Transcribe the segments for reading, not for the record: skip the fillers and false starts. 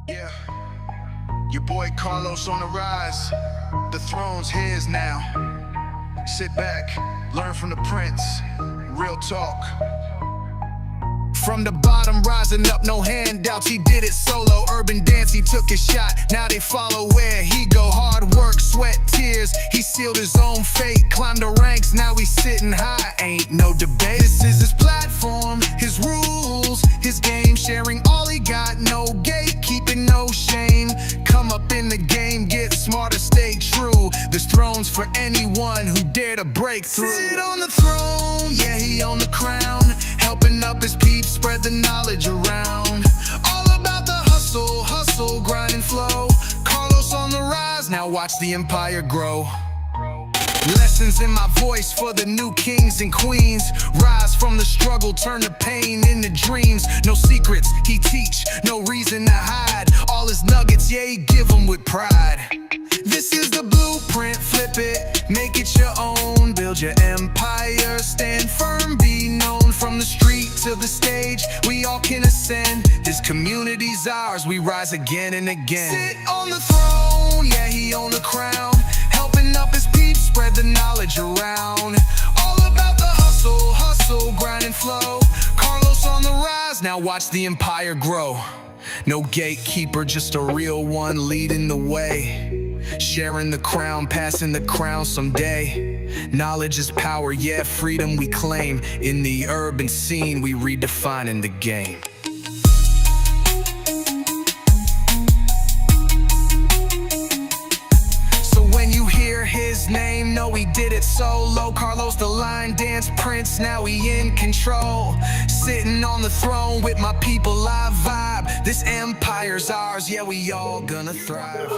Yeah, your boy Carlos on the rise. The throne's his now. Sit back, learn from the prince. Real talk. From the bottom, rising up, no handouts. He did it solo. Urban dance, he took his shot. Now they follow where he go. Hard work, sweat, tears. He sealed his own fate. Climbed the ranks, now he's sitting high. Ain't no debate. This is his platform, his rules, his game. Sharing all he got, no gate, keeping no shame. Come up in the game, get smarter, stay true. This throne's for anyone who dare to break through. Sit on the throne, yeah, he on the crown. Helping up his peeps, spread the knowledge around. All about the hustle, grind and flow. Carlos on the rise, now watch the empire grow. Lessons in my voice for the new kings and queens. Rise from the struggle, turn the pain into dreams. No secrets, he teach, no reason to hide. All his nuggets, yeah, he give them with pride. This is the blueprint, flip it, make it your own. Build your empire, stand firm, be known. From the street to the stage, we all can ascend. This community's ours, we rise again and again. Sit on the throne, yeah, he on the crown. Helping up his peeps, spread the knowledge around. All about the hustle, grind and flow. Carlos on the rise, now watch the empire grow. No gatekeeper, just a real one leading the way. Sharing the crown, passing the crown someday. Knowledge is power, yeah, freedom we claim. In the urban scene, we redefining the game. So when you hear his name, know he did it solo. Carlos the line dance prince, now he in control. Sitting on the throne with my people, I vibe. This empire's ours, yeah, we all gonna thrive.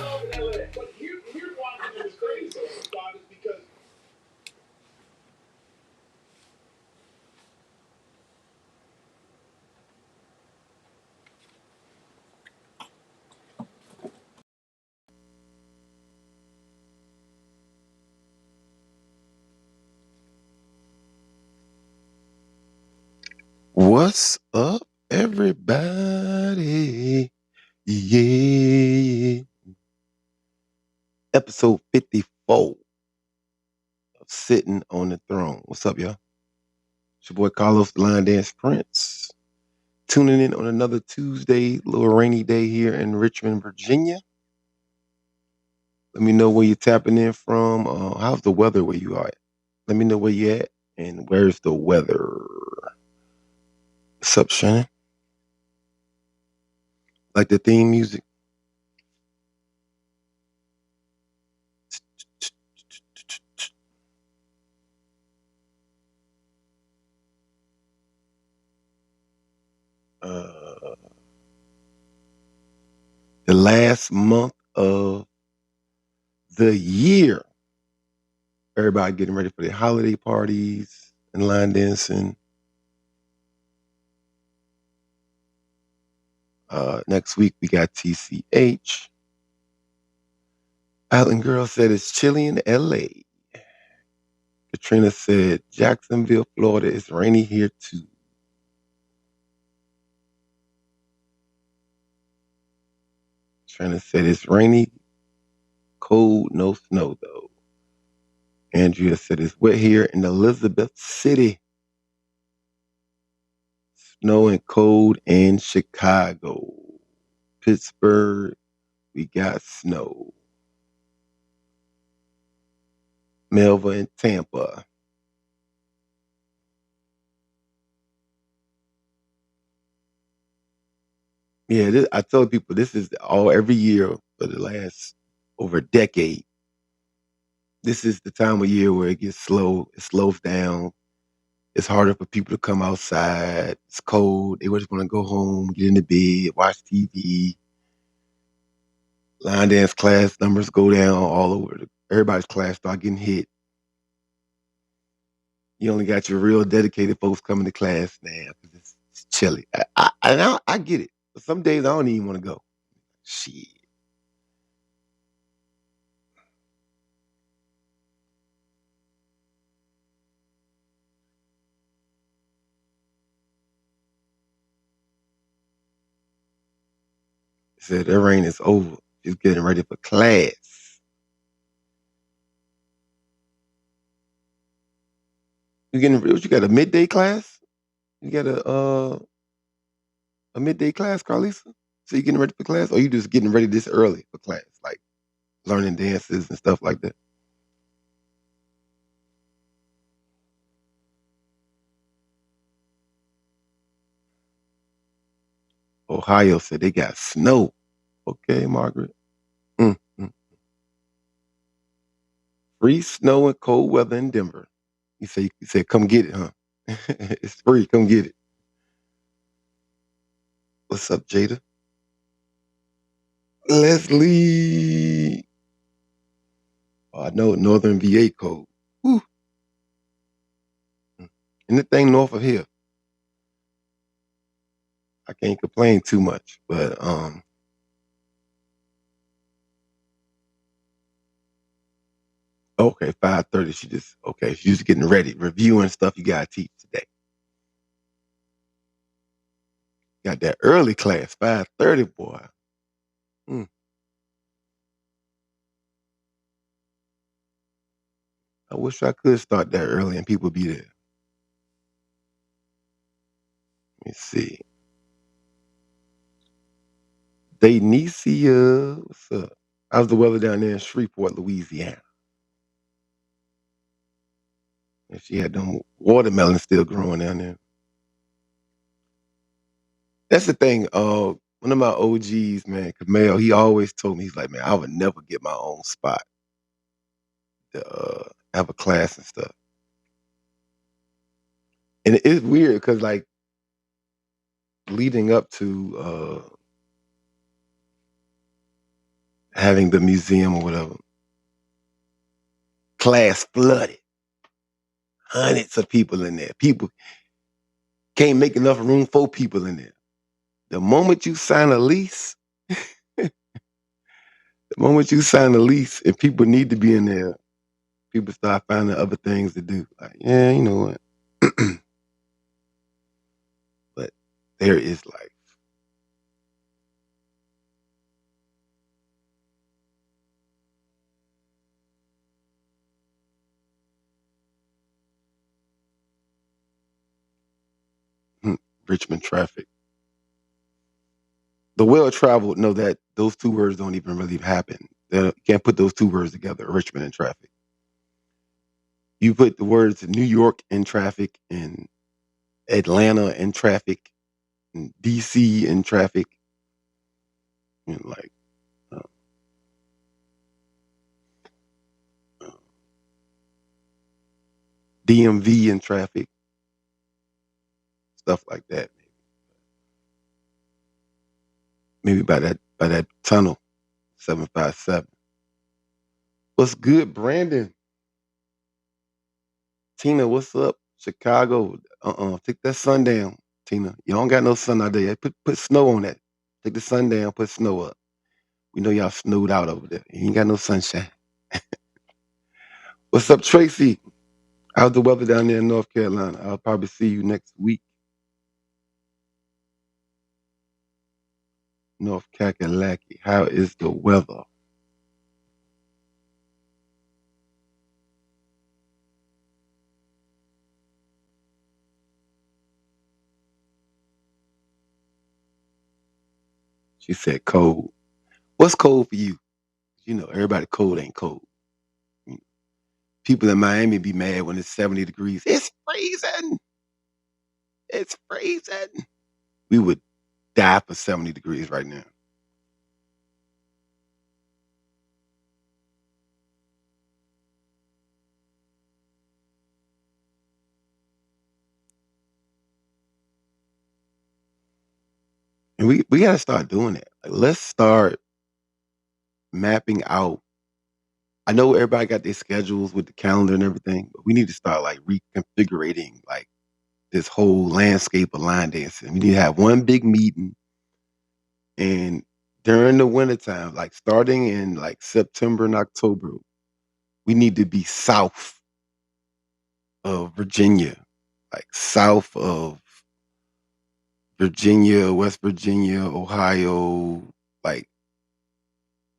What's up, everybody? Yeah. Episode 54 of Sitting on the Throne. What's up, y'all? It's your boy Carlos, the Line Dance Prince. Tuning in on another Tuesday, little rainy day here in Richmond, Virginia. Let me know where you're tapping in from. How's the weather where you are at? Let me know where you at and where's the weather. What's up, Shannon? Like the theme music? The last month of the year. Everybody getting ready for their holiday parties and line dancing. Next week we got TCH. Island Girl said it's chilly in LA. Katrina said Jacksonville, Florida is rainy here too. Katrina said it's rainy, cold, no snow though. Andrea said it's wet here in Elizabeth City. Snow and cold in Chicago. Pittsburgh, we got snow. Melva in Tampa. Yeah, I tell people this is all every year for the last over a decade. This is the time of year where it gets slow. It slows down. It's harder for people to come outside. It's cold. They just want to go home, get in the bed, watch TV. Line dance class numbers go down all over. Everybody's class start getting hit. You only got your real dedicated folks coming to class now because it's chilly. I get it. But some days I don't even want to go. Shit. said that rain is over. She's getting ready for class. You getting what? You got a midday class? You got a midday class, Carlisa? So you getting ready for class, or you just getting ready this early for class, like learning dances and stuff like that? Ohio said they got snow. Okay, Margaret. Mm. Free snow and cold weather in Denver. You said come get it, huh? It's free. Come get it. What's up, Jada? Leslie. Oh, I know Northern VA code. Whew. Anything north of here, I can't complain too much. But okay, 5:30. She's getting ready, reviewing stuff you gotta teach today. Got that early class, 5:30, boy. Mm. I wish I could start that early and people be there. Let me see. Danicia, what's up? How's the weather down there in Shreveport, Louisiana? And she had them watermelons still growing down there. That's the thing. One of my OGs, man, Kamel, he always told me, he's like, man, I would never get my own spot to have a class and stuff. And it's weird because, like, leading up to having the museum or whatever, class flooded, hundreds of people in there. People can't make enough room for people in there. The moment you sign a lease, and people need to be in there, people start finding other things to do. Like, yeah, you know what? But there is life. Richmond traffic. The well traveled know that those two words don't even really happen. You can't put those two words together, Richmond and traffic. You put the words New York in traffic and Atlanta in traffic and DC in traffic and like uh, uh, DMV in traffic, stuff like that. Maybe by that tunnel, 757. What's good, Brandon? Tina, what's up? Chicago. Take that sun down, Tina. You don't got no sun out there. Put snow on that. Take the sun down, put snow up. We know y'all snowed out over there. You ain't got no sunshine. What's up, Tracy? How's the weather down there in North Carolina? I'll probably see you next week. North Kakalaki. How is the weather? She said cold. What's cold for you? You know, everybody cold ain't cold. People in Miami be mad when it's 70 degrees. It's freezing. It's freezing. We would die for 70 degrees right now. And we gotta start doing that. Like, let's start mapping out. I know everybody got their schedules with the calendar and everything, but we need to start like reconfiguring like this whole landscape of line dancing. We need to have one big meeting and during the wintertime, like starting in like September and October, we need to be south of Virginia, like south of Virginia, West Virginia, Ohio, Like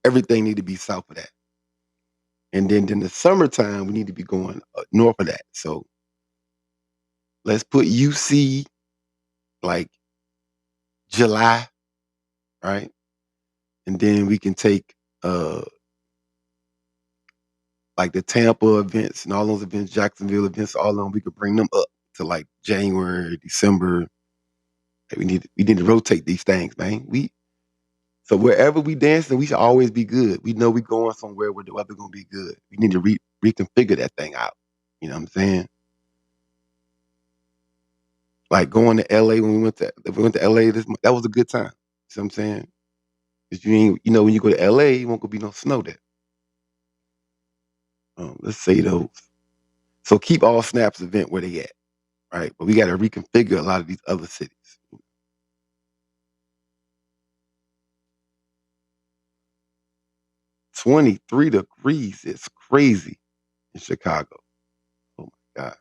everything need to be south of that. And then in the summertime, we need to be going north of that. So let's put UC like July, right? And then we can take like the Tampa events and all those events, Jacksonville events, all of them, we could bring them up to like January, December. We need to rotate these things, man. So wherever we dancing, we should always be good. We know we going somewhere where the weather gonna be good. We need to reconfigure that thing out. You know what I'm saying? Like going to LA when we went to LA that was a good time. You know what I'm saying? Because when you go to LA, you won't gonna be no snow there. Let's say those. So keep all snaps event where they at, right? But we got to reconfigure a lot of these other cities. 23 degrees is crazy in Chicago. Oh my God.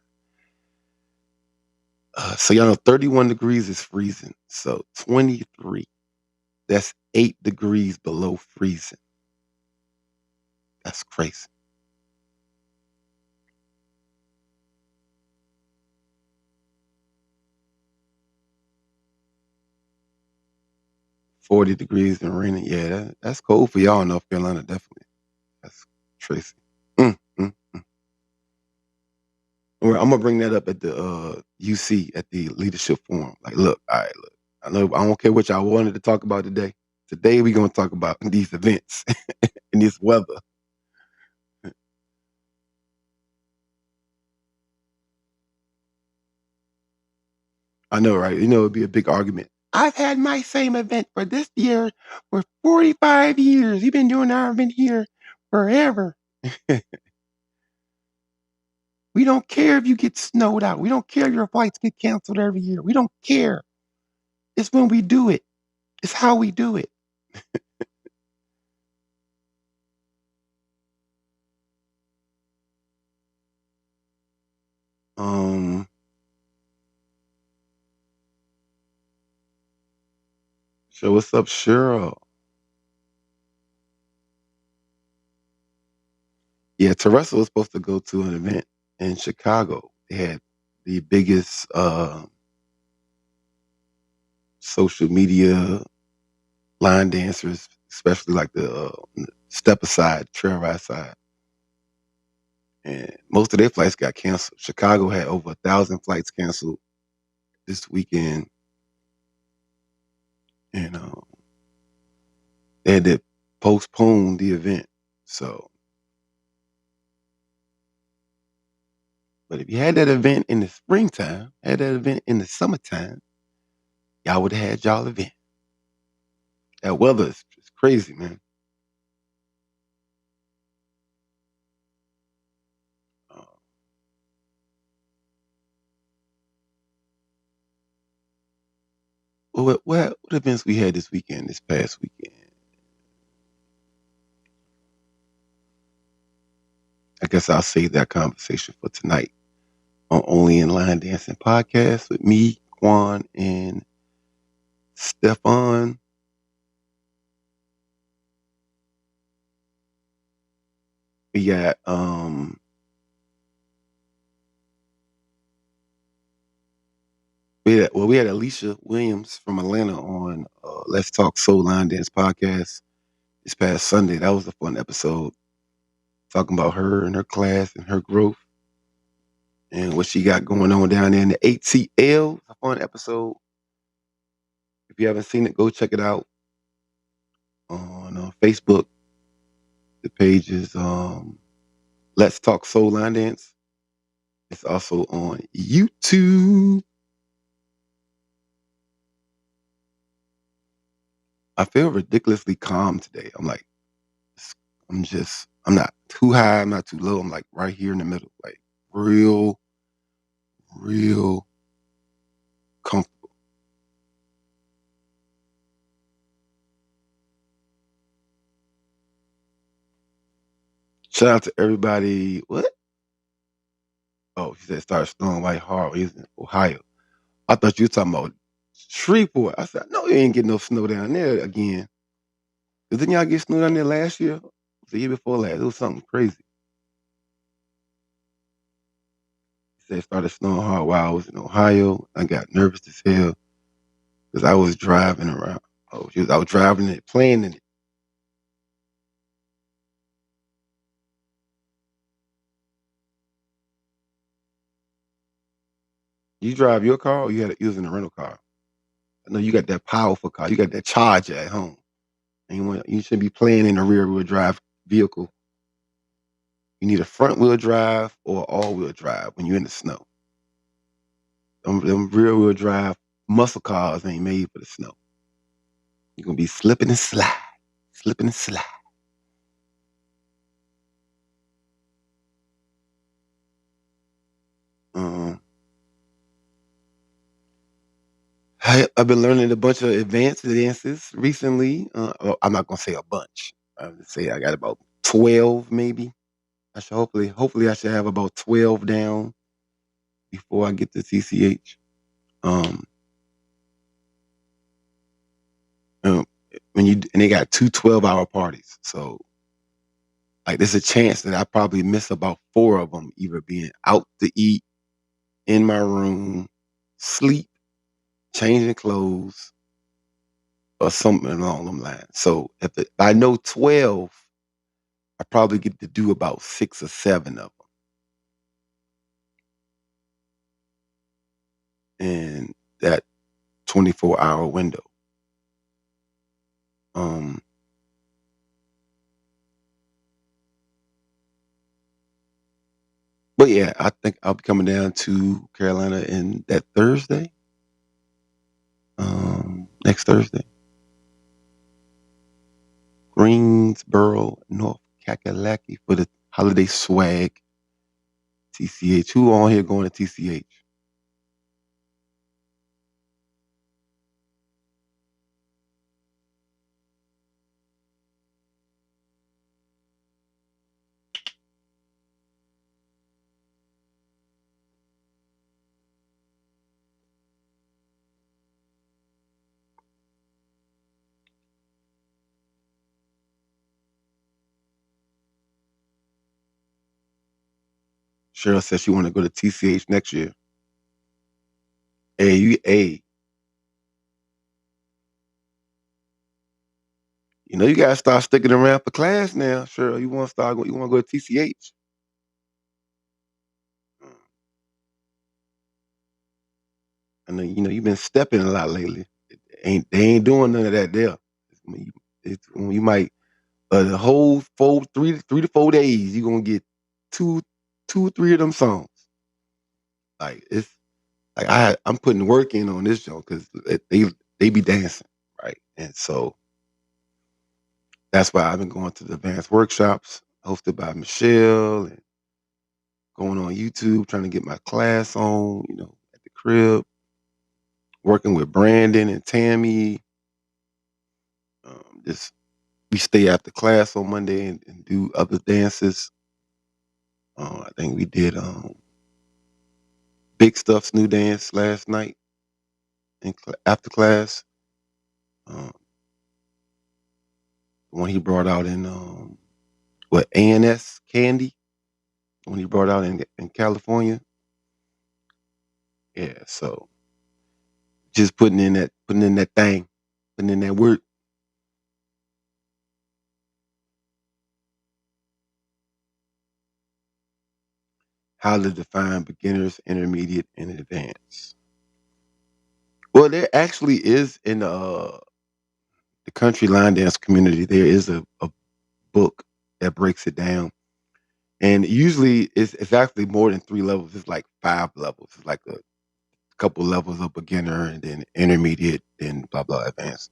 So y'all know 31 degrees is freezing. So 23, that's 8 degrees below freezing. That's crazy. $40 degrees and raining. Yeah, that's cold for y'all in North Carolina, definitely. That's Tracy. I'm gonna bring that up at the UC at the leadership forum. Like, look, all right, look. I know I don't care what y'all wanted to talk about today. Today we're gonna talk about these events and this weather. I know, right? It'd be a big argument. I've had my same event for this year for 45 years. You've been doing our event here forever. We don't care if you get snowed out. We don't care if your flights get canceled every year. We don't care. It's when we do it. It's how we do it. Um, so what's up, Cheryl? Yeah, Teresa was supposed to go to an event in Chicago. They had the biggest social media line dancers, especially like the step aside, trail ride side. And most of their flights got canceled. Chicago had over 1,000 flights canceled this weekend. And they had to postpone the event. So, but if you had that event in the springtime, had that event in the summertime, y'all would have had y'all event. That weather is crazy, man. Uh, what events we had this weekend, this past weekend? I guess I'll save that conversation for tonight on Only in Line Dancing podcast with me, Quan, and Stefan. We got we had Alicia Williams from Atlanta on Let's Talk Soul Line Dance podcast this past Sunday. That was a fun episode talking about her and her class and her growth and what she got going on down there in the ATL. It's a fun episode. If you haven't seen it, go check it out on Facebook. The page is Let's Talk Soul Line Dance. It's also on YouTube. I feel ridiculously calm today. I'm not too high, I'm not too low. I'm like right here in the middle, like real, real comfortable. Shout out to everybody. What? Oh, she said start snowing like hard. He's in Ohio. I thought you were talking about Shreveport. I said, no, you ain't getting no snow down there again. Didn't y'all get snow down there last year? The year before last, it was something crazy. It said it started snowing hard while I was in Ohio. I got nervous as hell because I was driving around. I was driving it, playing in it. You drive your car, or you was in a rental car? I know you got that powerful car. You got that charger at home, and you shouldn't be playing in a rear wheel drive vehicle. You need a front wheel drive or all wheel drive when you're in the snow. Them rear wheel drive muscle cars ain't made for the snow. You're gonna be slipping and slide, slipping and slide. Um, I've been learning a bunch of advanced dances recently. Well, I'm not gonna say a bunch. I'm gonna say I got about 12, maybe. Hopefully, I should have about 12 down before I get to TCH. Um, um, and they got two 12-hour parties, so like there's a chance that I probably miss about 4 of them, either being out to eat, in my room, sleep, changing clothes, or something along them lines. So if I know 12, I probably get to do about 6 or 7 of them in that 24-hour window. Um, but yeah, I think I'll be coming down to Carolina in that Thursday, next Thursday. Greensboro, North Kakalaki for the holiday swag. TCH. Who on here going to TCH? Cheryl says she want to go to TCH next year. Hey, you gotta start sticking around for class now. Cheryl, you want to start? You want to go to TCH? I know you've been stepping a lot lately. They ain't doing none of that there. You might the whole 3 to 4 days you gonna get two, 2, 3 of them songs. Like it's like I'm putting work in on this show because they be dancing right, and so that's why I've been going to the advanced workshops hosted by Michelle and going on YouTube trying to get my class on. At the crib, working with Brandon and Tammy. Just we stay after class on Monday and do other dances. I think we did Big Stuff's new dance last night after class. Um, the one he brought out in what ANS Candy, the one he brought out in California. Yeah, so just putting in that thing, putting in that work. How to define beginners, intermediate, and advanced. Well, there actually is in the country line dance community. There is a book that breaks it down, and usually it's actually more than 3 levels. It's like 5 levels. It's like a couple levels of beginner, and then intermediate, then blah blah advanced.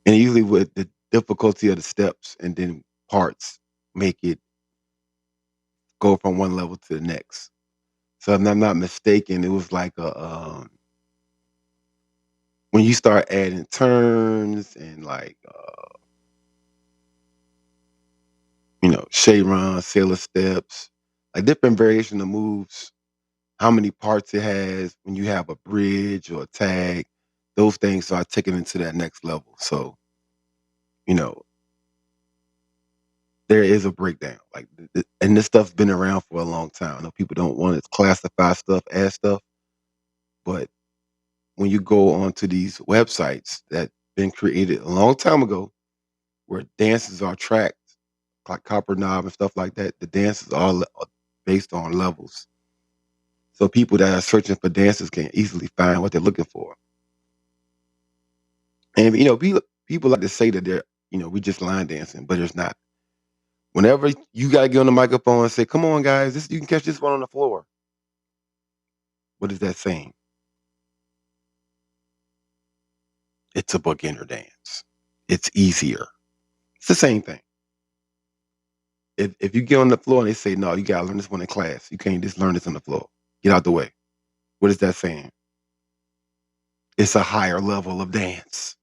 And usually with the difficulty of the steps and then parts make it go from one level to the next. So if I'm not mistaken, it was like when you start adding turns and like Cheyron, sailor steps, like different variation of moves, how many parts it has when you have a bridge or a tag, those things are taken into that next level. So, you know, there is a breakdown. Like, and this stuff's been around for a long time. I know people don't want to classify stuff as stuff, but when you go onto these websites that been created a long time ago, where dances are tracked, like Copper Knob and stuff like that, the dances are based on levels. So people that are searching for dances can easily find what they're looking for. And people like to say that they're, we just line dancing, but it's not. Whenever you gotta get on the microphone and say, "Come on, guys, this you can catch this one on the floor." What is that saying? It's a beginner dance. It's easier. It's the same thing. If you get on the floor and they say, "No, you gotta learn this one in class. You can't just learn this on the floor. Get out the way." What is that saying? It's a higher level of dance.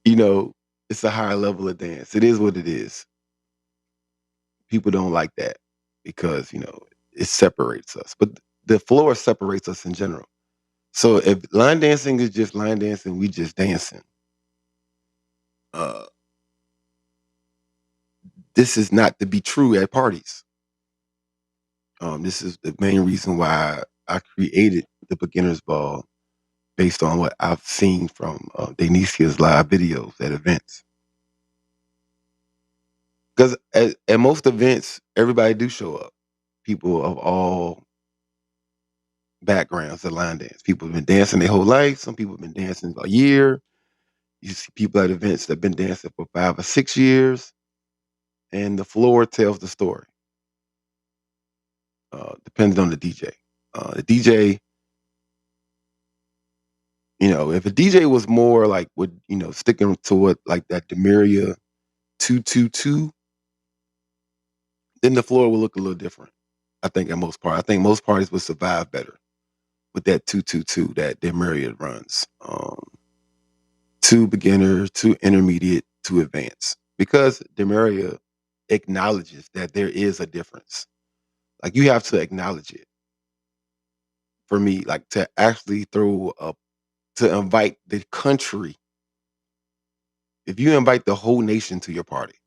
you know, it's a higher level of dance. It is what it is. People don't like that because, it separates us. But the floor separates us in general. So if line dancing is just line dancing, we just dancing. Uh, this is not to be true at parties. This is the main reason why I created the beginners ball based on what I've seen from Denisia's live videos at events. Because at most events, everybody do show up. People of all backgrounds that line dance. People have been dancing their whole life. Some people have been dancing a year. You see people at events that have been dancing for 5 or 6 years, and the floor tells the story. Depends on the DJ. The DJ, if a DJ was more like sticking to what like that Demaria 222, then the floor will look a little different. I think I think most parties would survive better with that 222 that Demaria runs. 2 beginner, 2 intermediate, 2 advanced. Because Demaria acknowledges that there is a difference. Like you have to acknowledge it. For me, like to actually to invite the country. If you invite the whole nation to your party,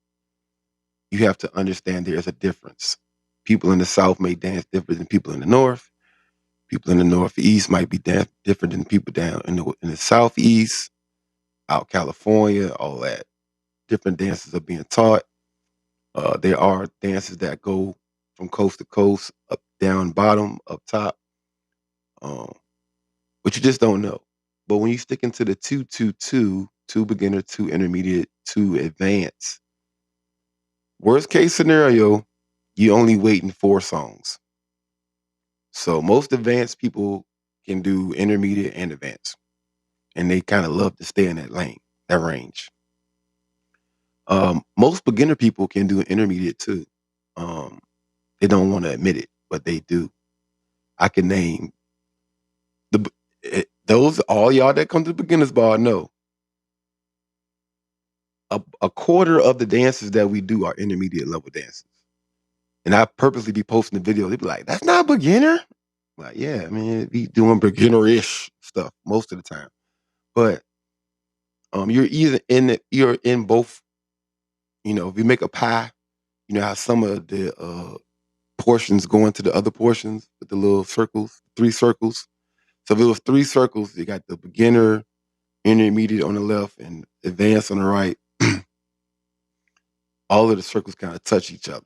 you have to understand there's a difference. People in the South may dance different than people in the North. People in the Northeast might be different than people down in the Southeast, out California, all that. Different dances are being taught. There are dances that go from coast to coast, up, down, bottom, up top. But you just don't know. But when you stick into the 2-2-2, 2 beginner, 2 intermediate, 2 advanced, worst case scenario, you only waiting 4 songs. So most advanced people can do intermediate and advanced. And they kind of love to stay in that lane, that range. Most beginner people can do an intermediate too. They don't want to admit it, but they do. I can name those all y'all that come to the beginners bar know. A quarter of the dances that we do are intermediate level dances. And I purposely be posting the video. They be like, "That's not beginner." I'm like, yeah, I mean, be doing beginner-ish stuff most of the time. But you're in both. If you make a pie, you know how some of the portions go into the other portions with the little circles, 3 circles. So if it was 3 circles, you got the beginner, intermediate on the left, and advanced on the right. All of the circles kind of touch each other.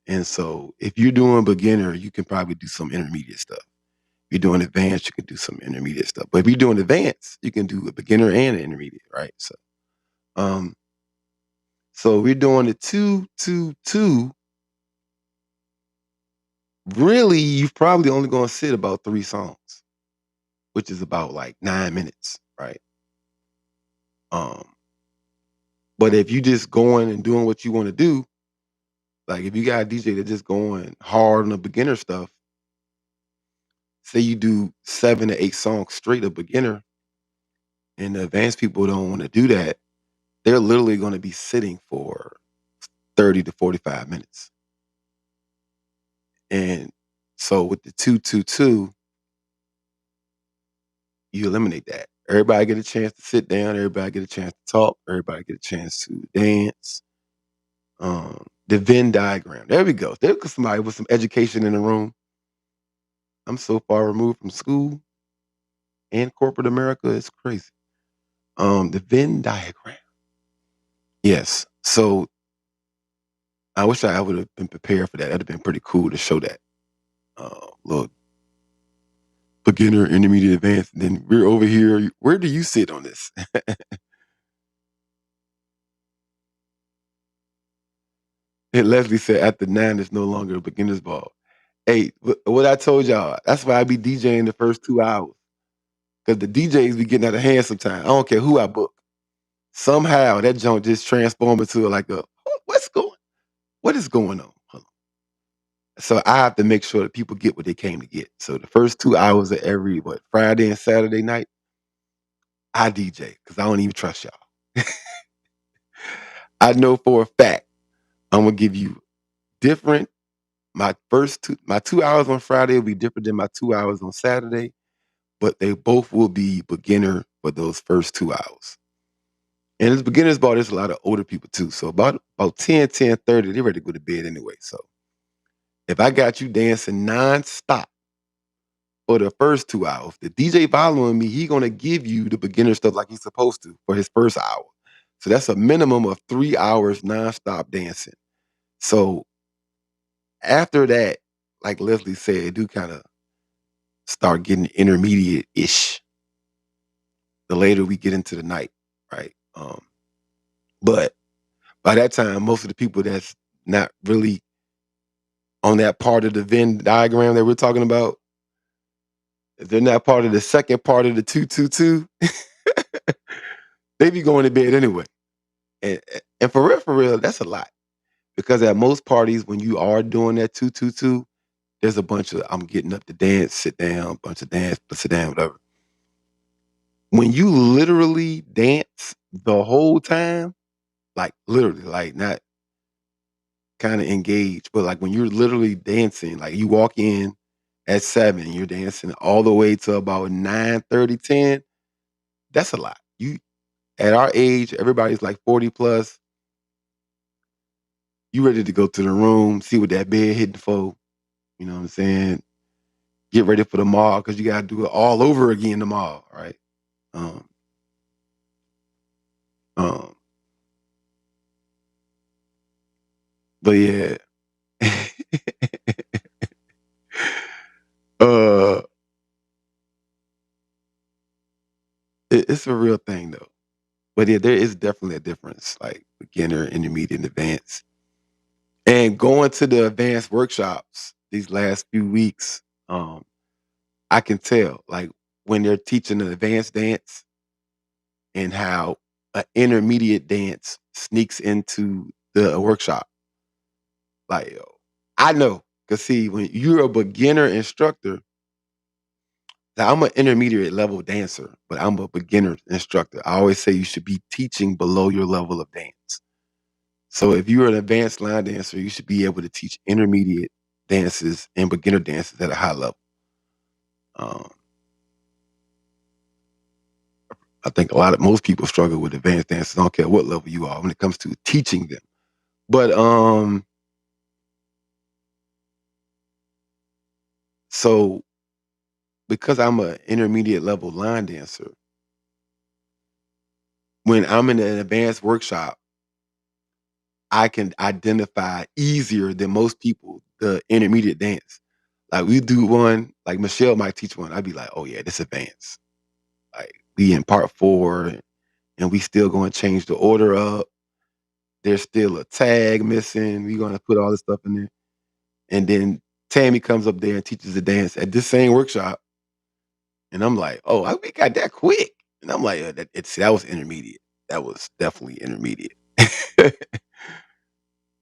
And so if you're doing beginner, you can probably do some intermediate stuff. If you're doing advanced, you can do some intermediate stuff. But if you're doing advanced, you can do a beginner and an intermediate, right? Um, so we're doing the 2-2-2. Really, you're probably only gonna sit about 3 songs, which is about like 9 minutes, right? Um, but if you just going and doing what you want to do, like if you got a DJ that's just going hard on the beginner stuff, say you do 7 to 8 songs straight of beginner, and the advanced people don't want to do that, they're literally going to be sitting for 30 to 45 minutes. And so with the 2-2-2, you eliminate that. Everybody get a chance to sit down. Everybody get a chance to talk. Everybody get a chance to dance. The Venn diagram. There we go. There goes somebody with some education in the room. I'm so far removed from school and corporate America. It's crazy. The Venn diagram. Yes. So I wish I would have been prepared for that. That'd have been pretty cool to show that. Little beginner, intermediate, advanced. And then we're over here. Where do you sit on this? And Leslie said, after 9, it's no longer a beginner's ball. Hey, what I told y'all, that's why I be DJing the first 2 hours. Because the DJs be getting out of hand sometimes. I don't care who I book. Somehow that junk just transformed into like what is going on? Hold on. So I have to make sure that people get what they came to get. So the first 2 hours of every Friday and Saturday night, I DJ because I don't even trust y'all. I know for a fact I'm gonna give you different. My 2 hours on Friday will be different than my 2 hours on Saturday, but they both will be beginner for those first 2 hours. And as beginners ball, there's a lot of older people too. So about 10:30, they're ready to go to bed anyway. So if I got you dancing nonstop for the first 2 hours, the DJ following me, he gonna give you the beginner stuff like he's supposed to for his first hour. So that's a minimum of 3 hours nonstop dancing. So after that, like Leslie said, do kind of start getting intermediate-ish the later we get into the night, right? But by that time, most of the people that's not really on that part of the Venn diagram that we're talking about, if they're not part of the second part of the 222, they be going to bed anyway. And and for real, that's a lot. Because at most parties, when you are doing that 222, there's a bunch of I'm getting up to dance, sit down, bunch of dance, sit down, whatever. When you literally dance the whole time, like literally, like not kind of engaged, but like when you're literally dancing, like you walk in at 7, you're dancing all the way to about 9:30, 10. That's a lot. You at our age, everybody's like 40 plus. You ready to go to the room, see what that bed hitting for. You know what I'm saying? Get ready for the mall because you gotta do it all over again tomorrow, right? Um, um, but yeah. uh it's a real thing though. But yeah, there is definitely a difference, like beginner, intermediate, and advanced. And going to the advanced workshops these last few weeks, I can tell like when they're teaching an advanced dance and how an intermediate dance sneaks into the workshop. Like, yo, I know, cause see, when you're a beginner instructor, now I'm an intermediate level dancer, but I'm a beginner instructor. I always say you should be teaching below your level of dance. So if you're an advanced line dancer, you should be able to teach intermediate dances and beginner dances at a high level. Um, I think most people struggle with advanced dances. I don't care what level you are when it comes to teaching them. But so because I'm an intermediate level line dancer, when I'm in an advanced workshop, I can identify easier than most people the intermediate dance. Like we do one, like Michelle might teach one. I'd be like, oh yeah, this advanced. Like we in part 4 and we still going to change the order up. There's still a tag missing. We're going to put all this stuff in there. And then Tammy comes up there and teaches the dance at this same workshop. And I'm like, oh, we got that quick. And I'm like, that was intermediate. That was definitely intermediate.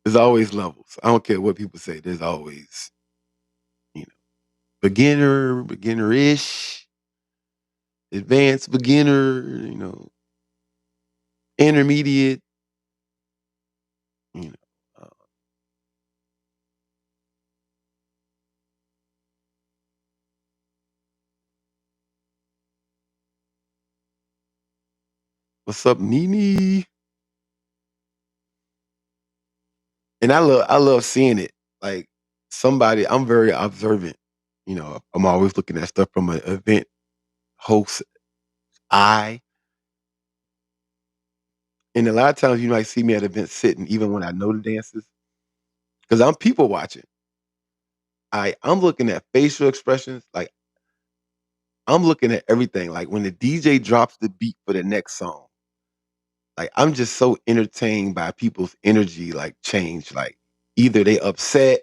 There's always levels. I don't care what people say. There's always, you know, beginner, beginner-ish, advanced beginner, intermediate, you know. Uh, What's up, Nene? And I love seeing it. Like somebody, I'm very observant. I'm always looking at stuff from an event host eye. And a lot of times you might see me at events sitting, even when I know the dances, because I'm people watching. I'm looking at facial expressions. Like I'm looking at everything. Like when the DJ drops the beat for the next song, like I'm just so entertained by people's energy, like change. Like either they upset,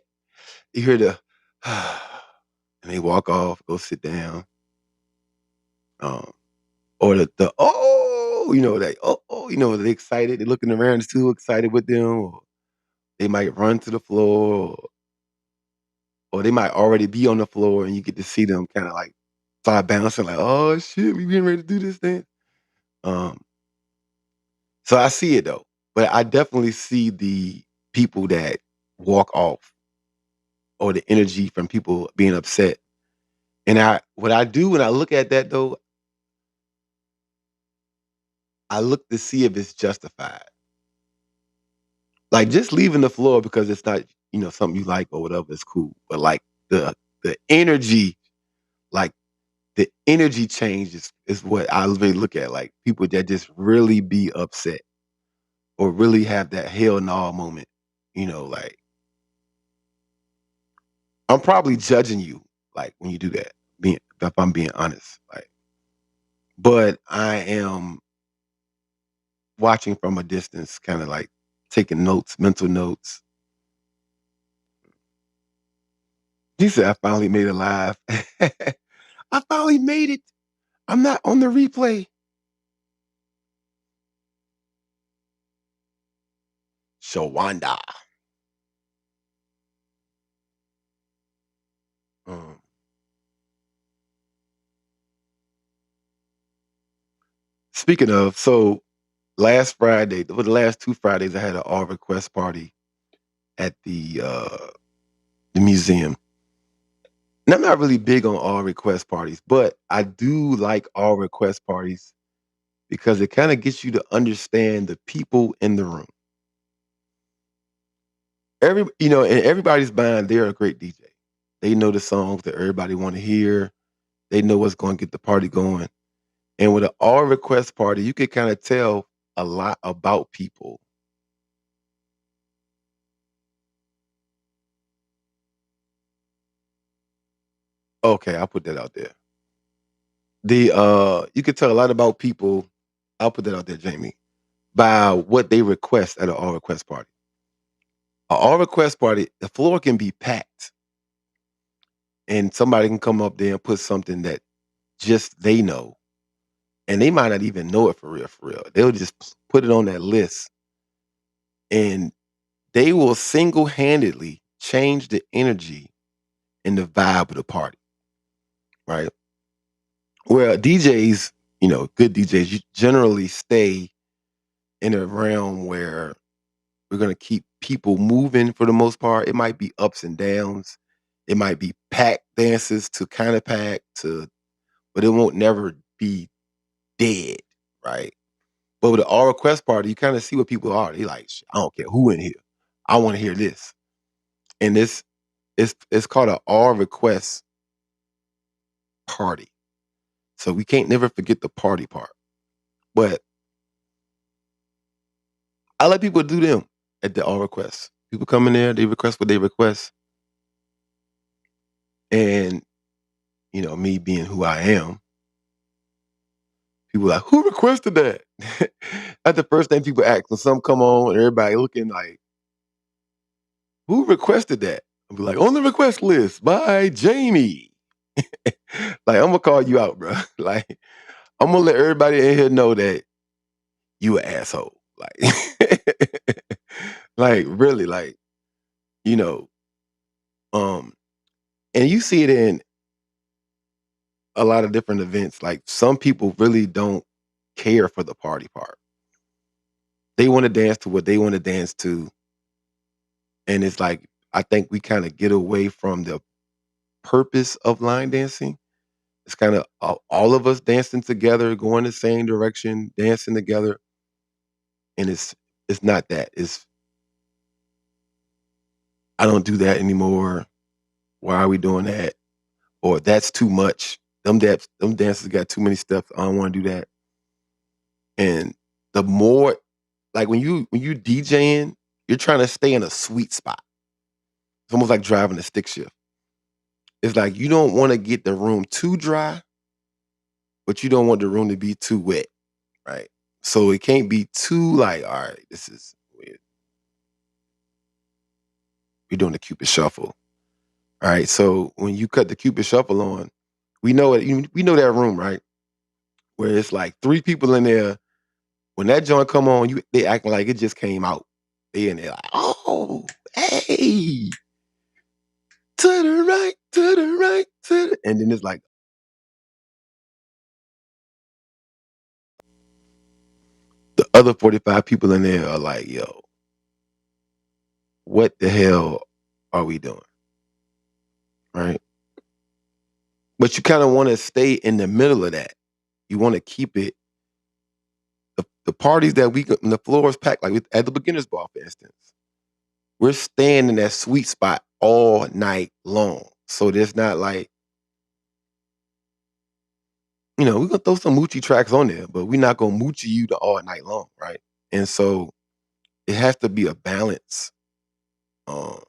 you hear the and they walk off, go sit down. Um, or the they excited, they're looking around, it's too excited with them, or they might run to the floor, or they might already be on the floor and you get to see them kind of like start bouncing like, oh shit, we getting ready to do this thing. Um, so I see it though. But I definitely see the people that walk off or the energy from people being upset. And what I do when I look at that though, I look to see if it's justified. Like just leaving the floor because it's not, something you like or whatever is cool. But like the the energy, like the energy change is what I really look at. Like people that just really be upset or really have that hell no moment. Like I'm probably judging you, like when you do that. Being if I'm being honest, like, but I am watching from a distance, kind of like taking notes, mental notes. He said, "I finally made it live. I finally made it. I'm not on the replay." Shawanda. Um, Speaking of, so last Friday, for the last 2 Fridays, I had an all request party at the museum. And I'm not really big on all request parties, but I do like all request parties because it kind of gets you to understand the people in the room. In everybody's mind, they're a great DJ. They know the songs that everybody want to hear. They know what's going to get the party going. And with an all request party, you can kind of tell a lot about people. Okay, I'll put that out there. You can tell a lot about people. I'll put that out there, Jamie, by what they request at an all request party. An all request party, the floor can be packed, and somebody can come up there and put something that just they know, and they might not even know it for real. For real, they'll just put it on that list, and they will single handedly change the energy and the vibe of the party. Right. Well, DJs, good DJs, you generally stay in a realm where we're gonna keep people moving for the most part. It might be ups and downs. It might be packed dances to kind of packed to, but it won't never be dead, right? But with the all request party, you kind of see what people are. They like, I don't care who in here. I want to hear this. And this it's called an all request party. So we can't never forget the party part. But I let people do them at the all requests. People come in there, they request what they request. And, me being who I am, people like, who requested that? That's the first thing people ask when some come on and everybody looking like, who requested that? I'll be like, on the request list by Jamie. Like, I'm gonna call you out, bro. Like, I'm gonna let everybody in here know that you an asshole. Like, like really, like, you know, um, and you see it in a lot of different events. Like some people really don't care for the party part. They want to dance to what they want to dance to. And it's like I think we kind of get away from the purpose of line dancing. It's kind of all of us dancing together, going the same direction, dancing together. And it's not that. It's I don't do that anymore. Why are we doing that? Or that's too much. Them dancers got too many steps. I don't want to do that. And the more like when you DJing, you're trying to stay in a sweet spot. It's almost like driving a stick shift. It's like you don't want to get the room too dry, but you don't want the room to be too wet, right? So it can't be too like, all right, this is we're doing the Cupid shuffle. All right. So when you cut the Cupid shuffle on, we know it. We know that room, right? Where it's like three people in there. When that joint come on, they acting like it just came out. They in there like, oh, hey, to the right, to the right, to the, and then it's like the other 45 people in there are like, yo, what the hell are we doing? Right. But you kind of want to stay in the middle of that. You want to keep it the parties that we when the floor is packed, like at the beginners bar, for instance. We're staying in that sweet spot all night long. So there's not like, we're gonna throw some Moochie tracks on there, but we're not gonna Moochie you the all night long, right? And so it has to be a balance. Um,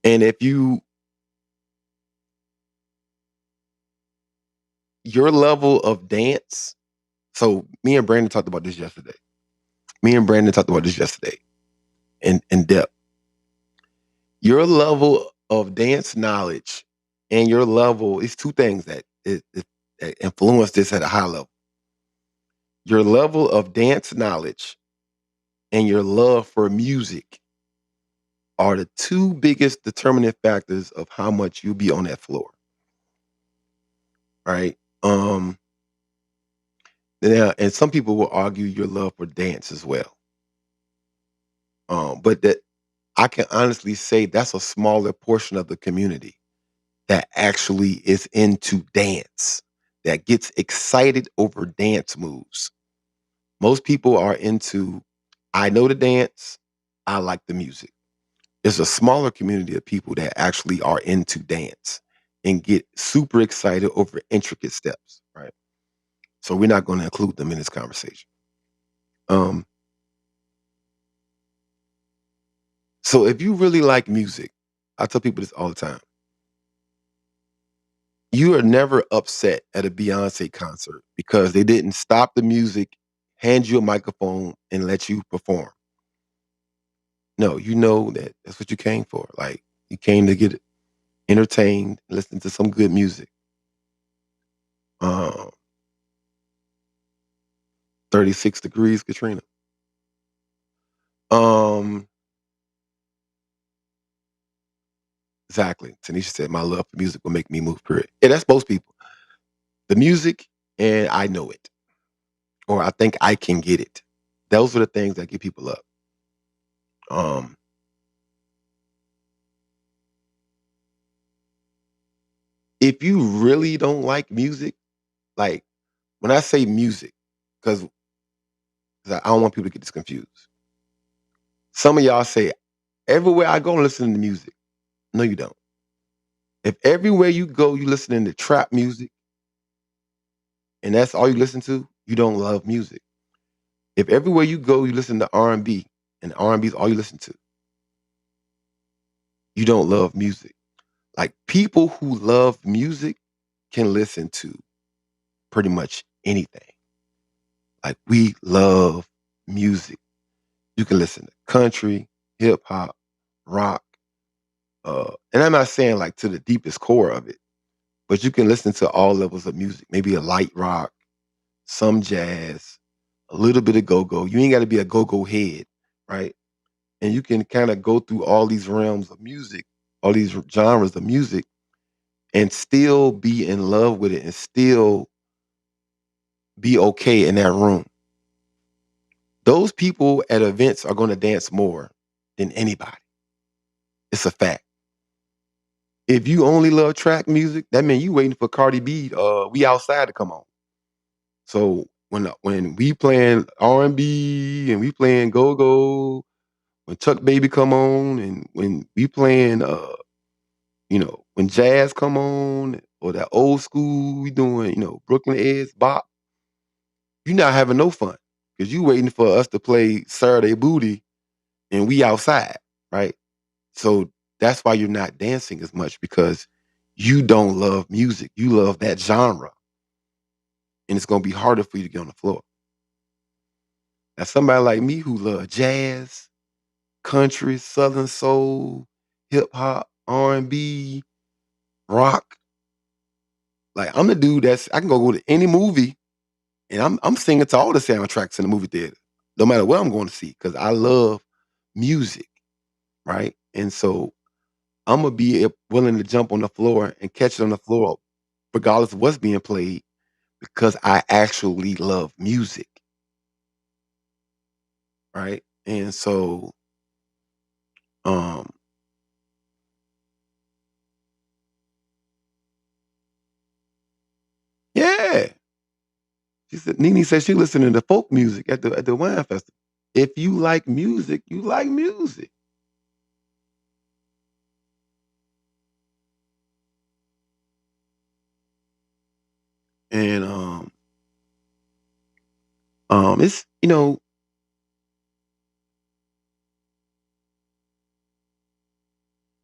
and if your level of dance, so me and Brandon talked about this yesterday. In depth. Your level of dance knowledge and your level is two things that influence this at a high level. Your level of dance knowledge and your love for music are the two biggest determining factors of how much you'll be on that floor. Right. Now, and some people will argue your love for dance as well. But that I can honestly say that's a smaller portion of the community that actually is into dance, that gets excited over dance moves. Most people are into, I know the dance, I like the music. There's a smaller community of people that actually are into dance and get super excited over intricate steps, right? So we're not going to include them in this conversation. Um, so if you really like music, I tell people this all the time. You are never upset at a Beyonce concert because they didn't stop the music, hand you a microphone, and let you perform. No, you know that that's what you came for. Like you came to get entertained, listen to some good music. Um, 36 degrees, Katrina. Um, exactly. Tanisha said, "My love for music will make me move." Period. Yeah, that's most people. The music, and I know it, or I think I can get it. Those are the things that get people up. Um, if you really don't like music, like when I say music, because I don't want people to get this confused. Some of y'all say, everywhere I go, I'm listening to music. No, you don't. If everywhere you go, you listening to trap music, and that's all you listen to, you don't love music. If everywhere you go, you listen to R&B, and R&B is all you listen to, you don't love music. Like people who love music can listen to pretty much anything. Like we love music. You can listen to country, hip hop, rock. And I'm not saying like to the deepest core of it, but you can listen to all levels of music. Maybe a light rock, some jazz, a little bit of go-go. You ain't got to be a go-go head, right? And you can kind of go through all these realms of music, all these genres of music, and still be in love with it and still be okay in that room. Those people at events are going to dance more than anybody. It's a fact. If you only love track music, that means you waiting for Cardi B, We Outside to come on. So when we playing R&B and we playing go go, when Chuck Baby come on, and when we playing when jazz come on, or that old school we doing, Brooklyn Edge bop, you not having no fun because you waiting for us to play Saturday Booty and we outside, right? So that's why you're not dancing as much, because you don't love music. You love that genre, and it's gonna be harder for you to get on the floor. Now, somebody like me who love jazz, country, southern soul, hip hop, R&B, rock, like I'm the dude that's I can go to any movie and I'm singing to all the soundtracks in the movie theater, no matter what I'm going to see, because I love music, right? And so I'm gonna be willing to jump on the floor and catch it on the floor, regardless of what's being played, because I actually love music, right? And so, um, yeah. She said Nene said she listening to folk music at the wine festival. If you like music, you like music. And it's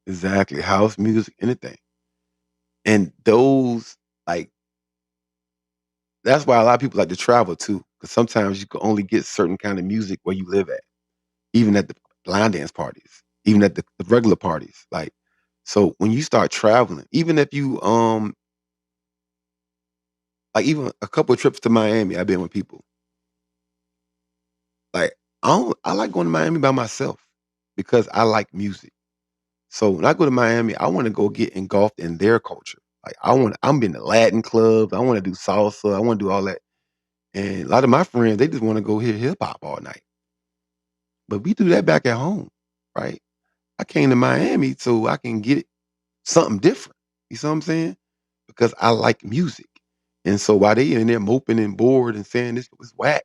exactly house music, anything. And those, like, that's why a lot of people like to travel too, because sometimes you can only get certain kind of music where you live at, even at the line dance parties, even at the regular parties. Like, so when you start traveling, even if you like even a couple of trips to Miami, I've been with people. Like, I like going to Miami by myself because I like music. So when I go to Miami, I want to go get engulfed in their culture. Like, I'm in the Latin clubs. I want to do salsa. I want to do all that. And a lot of my friends, they just want to go hear hip hop all night. But we do that back at home, right? I came to Miami so I can get something different. You see what I'm saying? Because I like music. And so while they in there moping and bored and saying this was whack,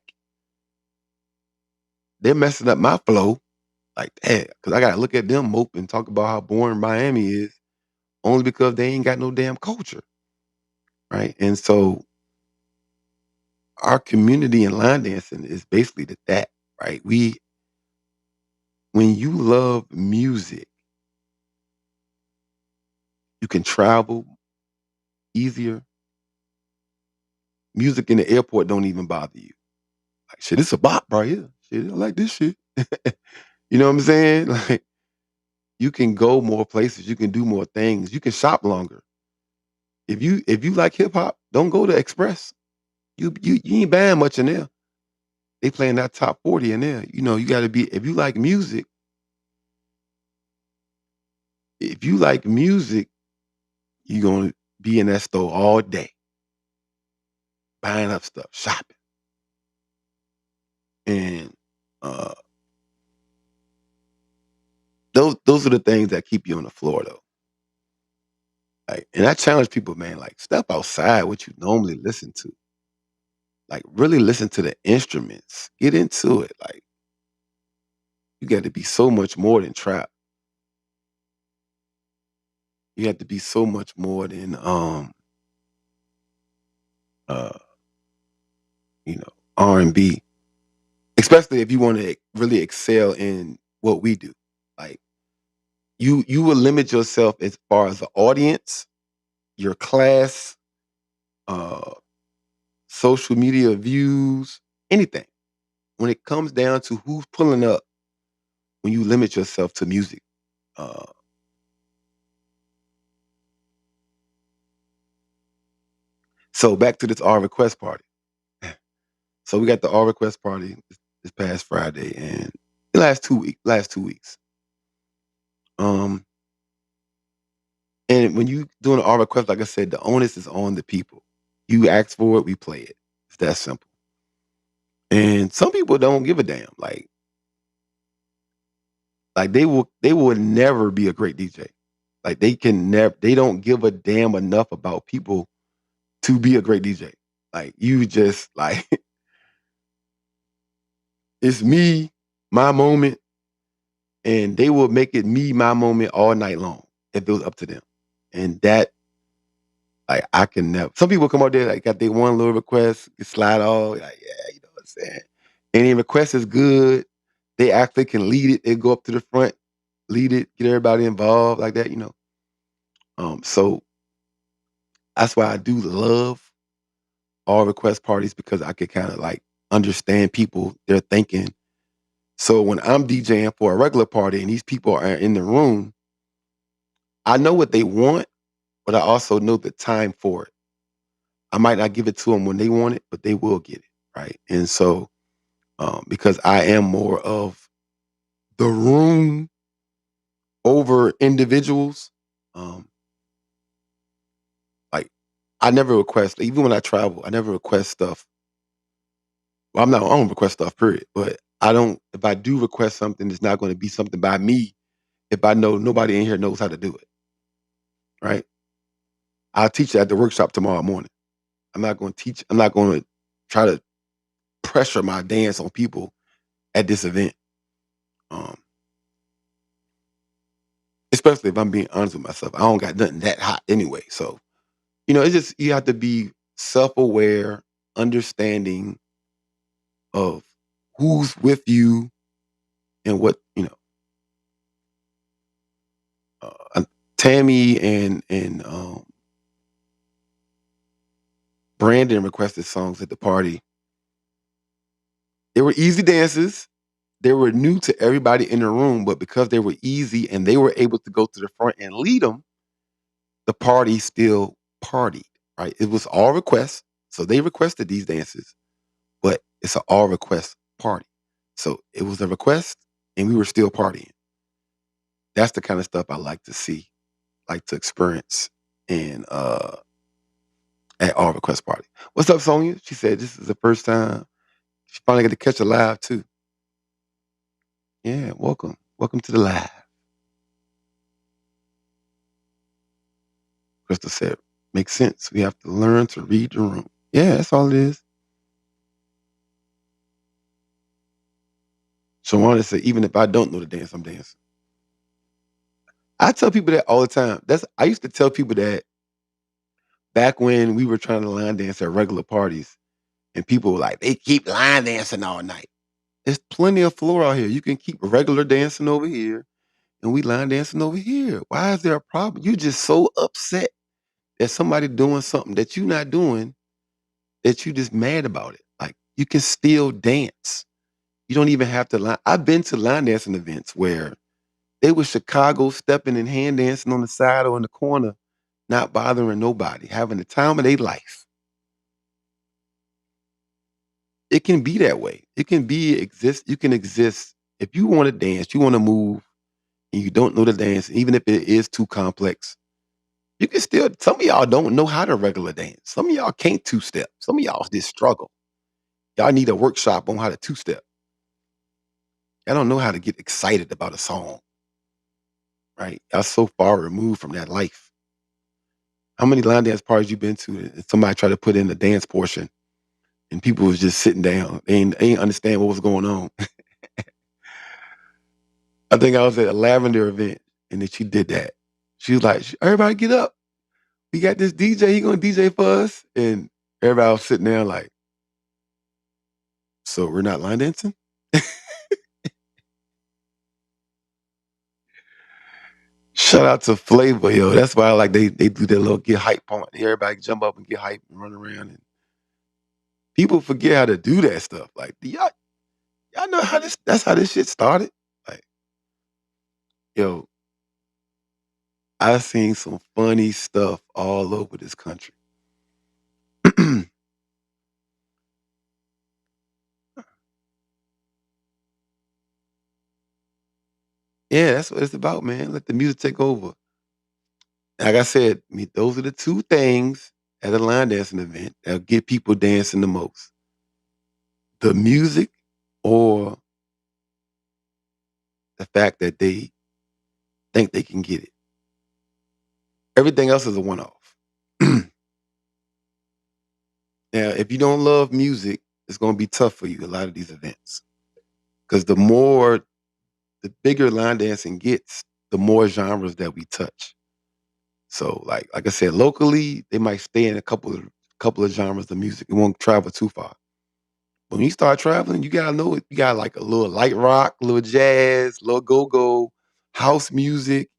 they're messing up my flow. Like, damn, because I gotta look at them mope and talk about how boring Miami is, only because they ain't got no damn culture, right? And so our community in line dancing is basically that, right? When you love music, you can travel easier. Music in the airport don't even bother you. Like, shit, it's a bop right here. Shit, I like this shit. You know what I'm saying? Like, you can go more places, you can do more things, you can shop longer. If you like hip hop, don't go to Express. You ain't buying much in there. They playing that top 40 in there. You gotta be if you like music, you're gonna be in that store all day, buying up stuff, shopping. And uh those are the things that keep you on the floor though. Like, and I challenge people, man, like step outside what you normally listen to. Like, really listen to the instruments. Get into it. Like, you got to be so much more than trap. You have to be so much more than uh R&B. Especially if you want to really excel in what we do. Like, you will limit yourself as far as the audience, your class, uh social media views, anything. When it comes down to who's pulling up, when you limit yourself to music. Uh so back to this R request party. So we got the R request party this past Friday, and the last 2 weeks. Um, and when you doing an R request, like I said, the onus is on the people. You ask for it, we play it. It's that simple. And some people don't give a damn. Like they will never be a great DJ. Like they don't give a damn enough about people to be a great DJ. Like you just like It's me, my moment, and they will make it me, my moment all night long if it was up to them. And that, like, I can never. Some people come out there like got their one little request, you slide off, like, yeah, you know what I'm saying. Any request is good. They actually can lead it. They go up to the front, lead it, get everybody involved like that, you know. So that's why I do love all request parties because I could kind of like understand people, their thinking. So when I'm DJing for a regular party and these people are in the room, I know what they want, but I also know the time for it. I might not give it to them when they want it, but they will get it, right? And so, because I am more of the room over individuals, um, like I never request, even when I travel, I never request stuff. Well, I don't request stuff, period. But I don't. If I do request something, it's not going to be something by me. If I know nobody in here knows how to do it, right? I'll teach it at the workshop tomorrow morning. I'm not going to teach. I'm not going to try to pressure my dance on people at this event. Um, Especially if I'm being honest with myself. I don't got nothing that hot anyway. So, it's just you have to be self-aware, understanding of who's with you and what, Tammy and Brandon requested songs at the party. They were easy dances. They were new to everybody in the room, but because they were easy and they were able to go to the front and lead them, the party still partied, right? It was all requests. So they requested these dances, but it's an all request party. So it was a request and we were still partying. That's the kind of stuff I like to see, like to experience and at all request party. What's up, Sonia? She said this is the first time she finally got to catch a live too. Yeah, welcome. Welcome to the live. Crystal said, makes sense. We have to learn to read the room. Yeah, that's all it is. Shawana said, even if I don't know the dance, I'm dancing. I tell people that all the time. I used to tell people that back when we were trying to line dance at regular parties, and people were like, they keep line dancing all night. There's plenty of floor out here. You can keep regular dancing over here, and we line dancing over here. Why is there a problem? You're just so upset that somebody doing something that you're not doing that you just mad about it. Like you can still dance. You don't even have to line. I've been to line dancing events where they were Chicago stepping and hand dancing on the side or in the corner, not bothering nobody, having the time of their life. It can be that way. It can be exist. You can exist if you want to dance, you want to move, and you don't know the dance, even if it is too complex. You can still. Some of y'all don't know how to regular dance. Some of y'all can't two step. Some of y'all just struggle. Y'all need a workshop on how to two step. Y'all don't know how to get excited about a song, right? Y'all so far removed from that life. How many line dance parties you been to and somebody tried to put in the dance portion and people was just sitting down. They ain't understand what was going on. I think I was at a Lavender event and then she did that. She was like, everybody get up. We got this DJ, he gonna DJ for us. And everybody was sitting there like, so we're not line dancing? Shout out to Flavor, yo. That's why I like they do their little get hype point. Everybody jump up and get hype and run around. And people forget how to do that stuff. Like, y'all know how that's how this shit started? Like, yo, I seen some funny stuff all over this country. Yeah, that's what it's about, man. Let the music take over. Like I said, those are the two things at a line dancing event that'll get people dancing the most. The music or the fact that they think they can get it. Everything else is a one-off. Now, if you don't love music, it's gonna be tough for you, a lot of these events. Because the bigger line dancing gets, the more genres that we touch. So like I said, locally they might stay in a couple of genres of music. It won't travel too far. When you start traveling, you gotta know it. You got like a little light rock, a little jazz, a little go-go, house music.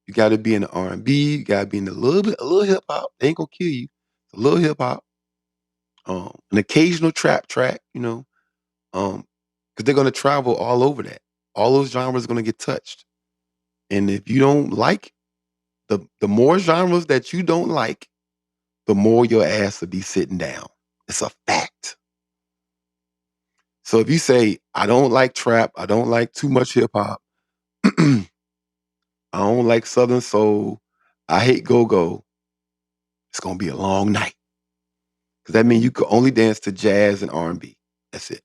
You gotta be in the R&B. You gotta be in a little hip hop. They ain't gonna kill you. A little hip hop, an occasional trap track. Because they're gonna travel all over that. All those genres are gonna get touched. And if you don't like the more genres that you don't like, the more your ass will be sitting down. It's a fact. So if you say, I don't like trap, I don't like too much hip hop, I don't like Southern soul, I hate go-go, it's gonna be a long night. Because that means you could only dance to jazz and R&B. That's it.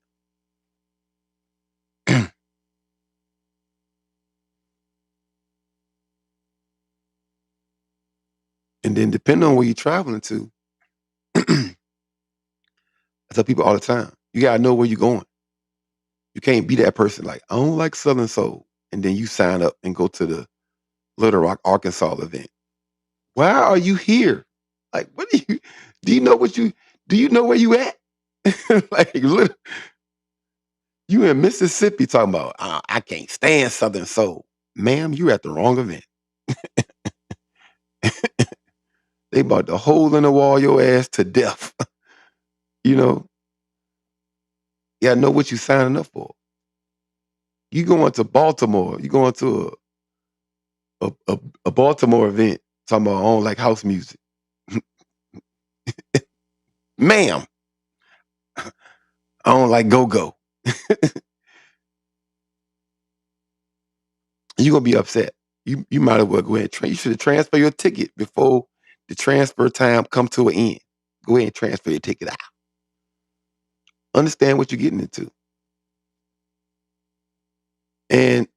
And then depending on where you're traveling to, I tell people all the time, you gotta know where you're going. You can't be that person like, I don't like Southern soul. And then you sign up and go to the Little Rock, Arkansas event. Why are you here? Like, what do you know what you, do you know where you at? Like, you in Mississippi talking about, I can't stand Southern soul. Ma'am, you at the wrong event. They about to hole in the wall your ass to death. you know, you gotta know what you signing up for. You going to Baltimore, you going to a Baltimore event talking about I don't like house music. Ma'am, I don't like go-go. You're gonna be upset. You might as well go ahead and you should have transferred your ticket before the transfer time come to an end. Go ahead and transfer your ticket out. Understand what you're getting into. And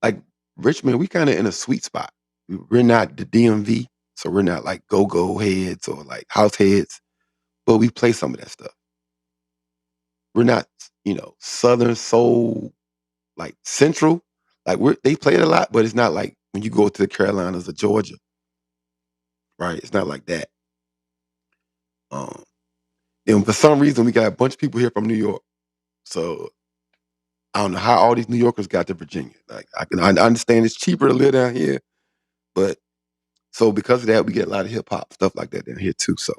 like Richmond, we kind of in a sweet spot. We're not the DMV, so we're not like go-go heads or like house heads, but we play some of that stuff. We're not, Southern soul, like central. Like they play it a lot, but it's not like when you go to the Carolinas or Georgia, right? It's not like that. Um, and for some reason, we got a bunch of people here from New York. So I don't know how all these New Yorkers got to Virginia. Like I understand it's cheaper to live down here, but so because of that, we get a lot of hip hop stuff like that down here too. So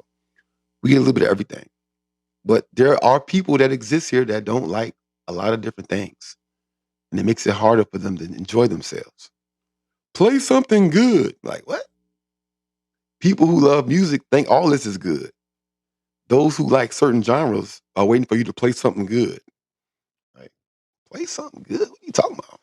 we get a little bit of everything. But there are people that exist here that don't like a lot of different things, and it makes it harder for them to enjoy themselves. Play something good. Like what? People who love music think all this is good. Those who like certain genres are waiting for you to play something good. Like, play something good? What are you talking about?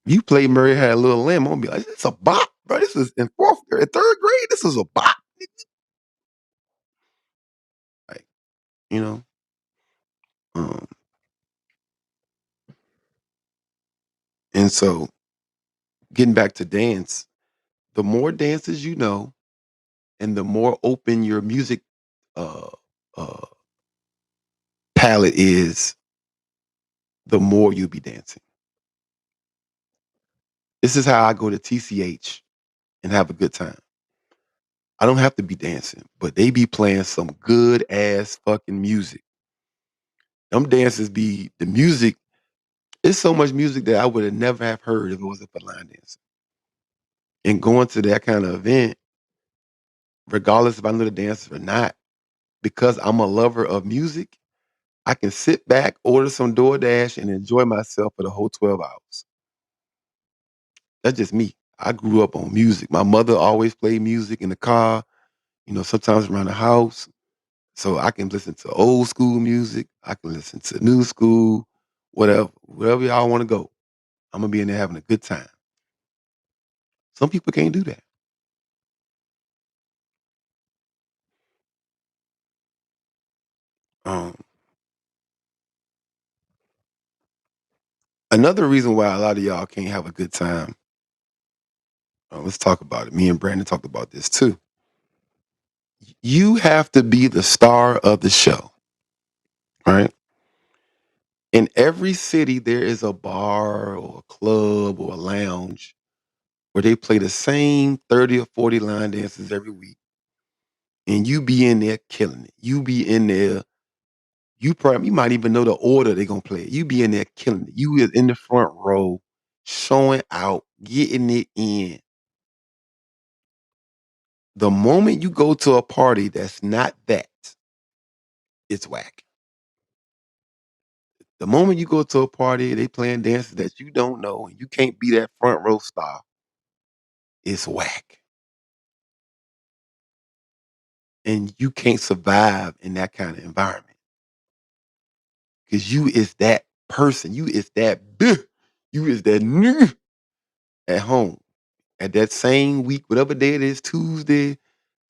You play Murray Had a Little Lamb, I'm gonna be like, it's a bop, bro. This is in fourth grade, third grade. This is a bop. Like, you know, um, and so getting back to dance, the more dances you know, and the more open your music uh, uh, palette is, the more you'll be dancing. This is how I go to TCH and have a good time. I don't have to be dancing, but they be playing some good ass fucking music. Them dances be the music. It's so much music that I would have never have heard if it wasn't for line dancing. And going to that kind of event, regardless if I know the dancers or not, because I'm a lover of music, I can sit back, order some DoorDash, and enjoy myself for the whole 12 hours. That's just me. I grew up on music. My mother always played music in the car, sometimes around the house. So I can listen to old school music. I can listen to new school, wherever y'all want to go. I'm gonna be in there having a good time. Some people can't do that. Um, Another reason why a lot of y'all can't have a good time. Let's talk about it. Me and Brandon talked about this too. You have to be the star of the show, right? In every city, there is a bar or a club or a lounge where they play the same 30 or 40 line dances every week. And you be in there killing it. You be in there. You might even know the order they're gonna play it. You be in there killing it. You is in the front row, showing out, getting it in. The moment you go to a party that's not that, it's whack. The moment you go to a party, they playing dances that you don't know, and you can't be that front row star, it's whack. And you can't survive in that kind of environment because you is that person. You is that you is that new at home at that same week, whatever day it is, Tuesday,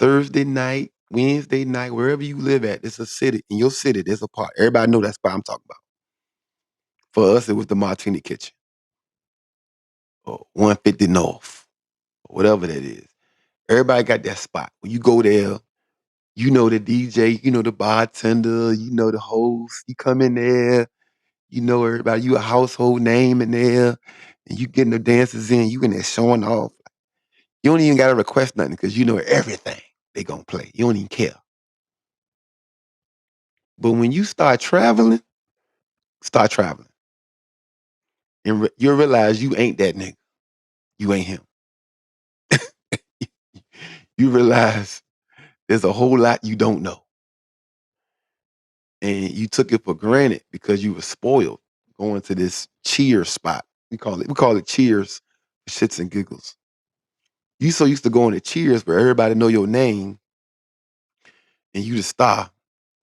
Thursday night, Wednesday night, wherever you live at. It's a city. In your city, there's a part. Everybody know that spot I'm talking about. For us, it was the Martini Kitchen or 150 North or whatever that is. Everybody got that spot. When you go there, you know the DJ, you know the bartender, you know the host. You come in there, you know everybody. You a household name in there, and you getting the dances in. You in there showing off. You don't even gotta request nothing because you know everything they gonna play. You don't even care. But when you start traveling, and you'll realize you ain't that nigga. You ain't him. You realize there's a whole lot you don't know, and you took it for granted because you were spoiled going to this Cheers spot. We call it Cheers, for shits and giggles. You so used to going to Cheers where everybody know your name and you the star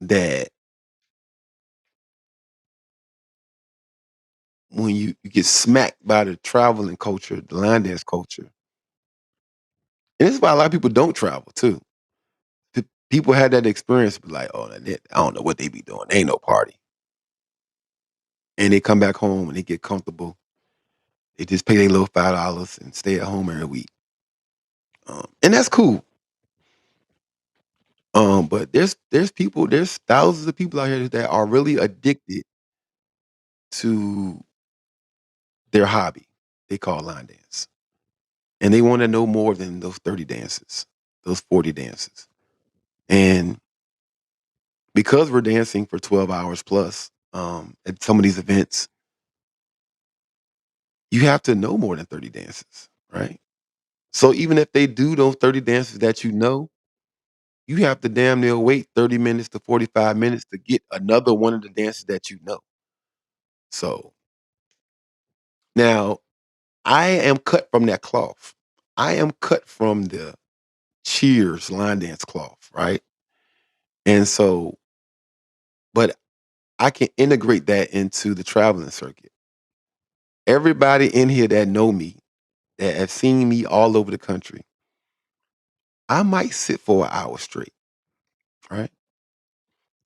that when you get smacked by the traveling culture, the line dance culture, and this is why a lot of people don't travel too. People had that experience, be like, oh, I don't know what they be doing. They ain't no party, and they come back home and they get comfortable. They just pay their little $5 and stay at home every week, and that's cool. But there's thousands of people out here that are really addicted to their hobby. They call line dance. And they want to know more than those 30 dances, those 40 dances. And because we're dancing for 12 hours plus at some of these events, you have to know more than 30 dances, right? So even if they do those 30 dances that you know, you have to damn near wait 30 minutes to 45 minutes to get another one of the dances that you know. So now I am cut from that cloth. I am cut from the Cheers line dance cloth, right? And so, but I can integrate that into the traveling circuit. Everybody in here that know me, that have seen me all over the country, I might sit for an hour straight, right?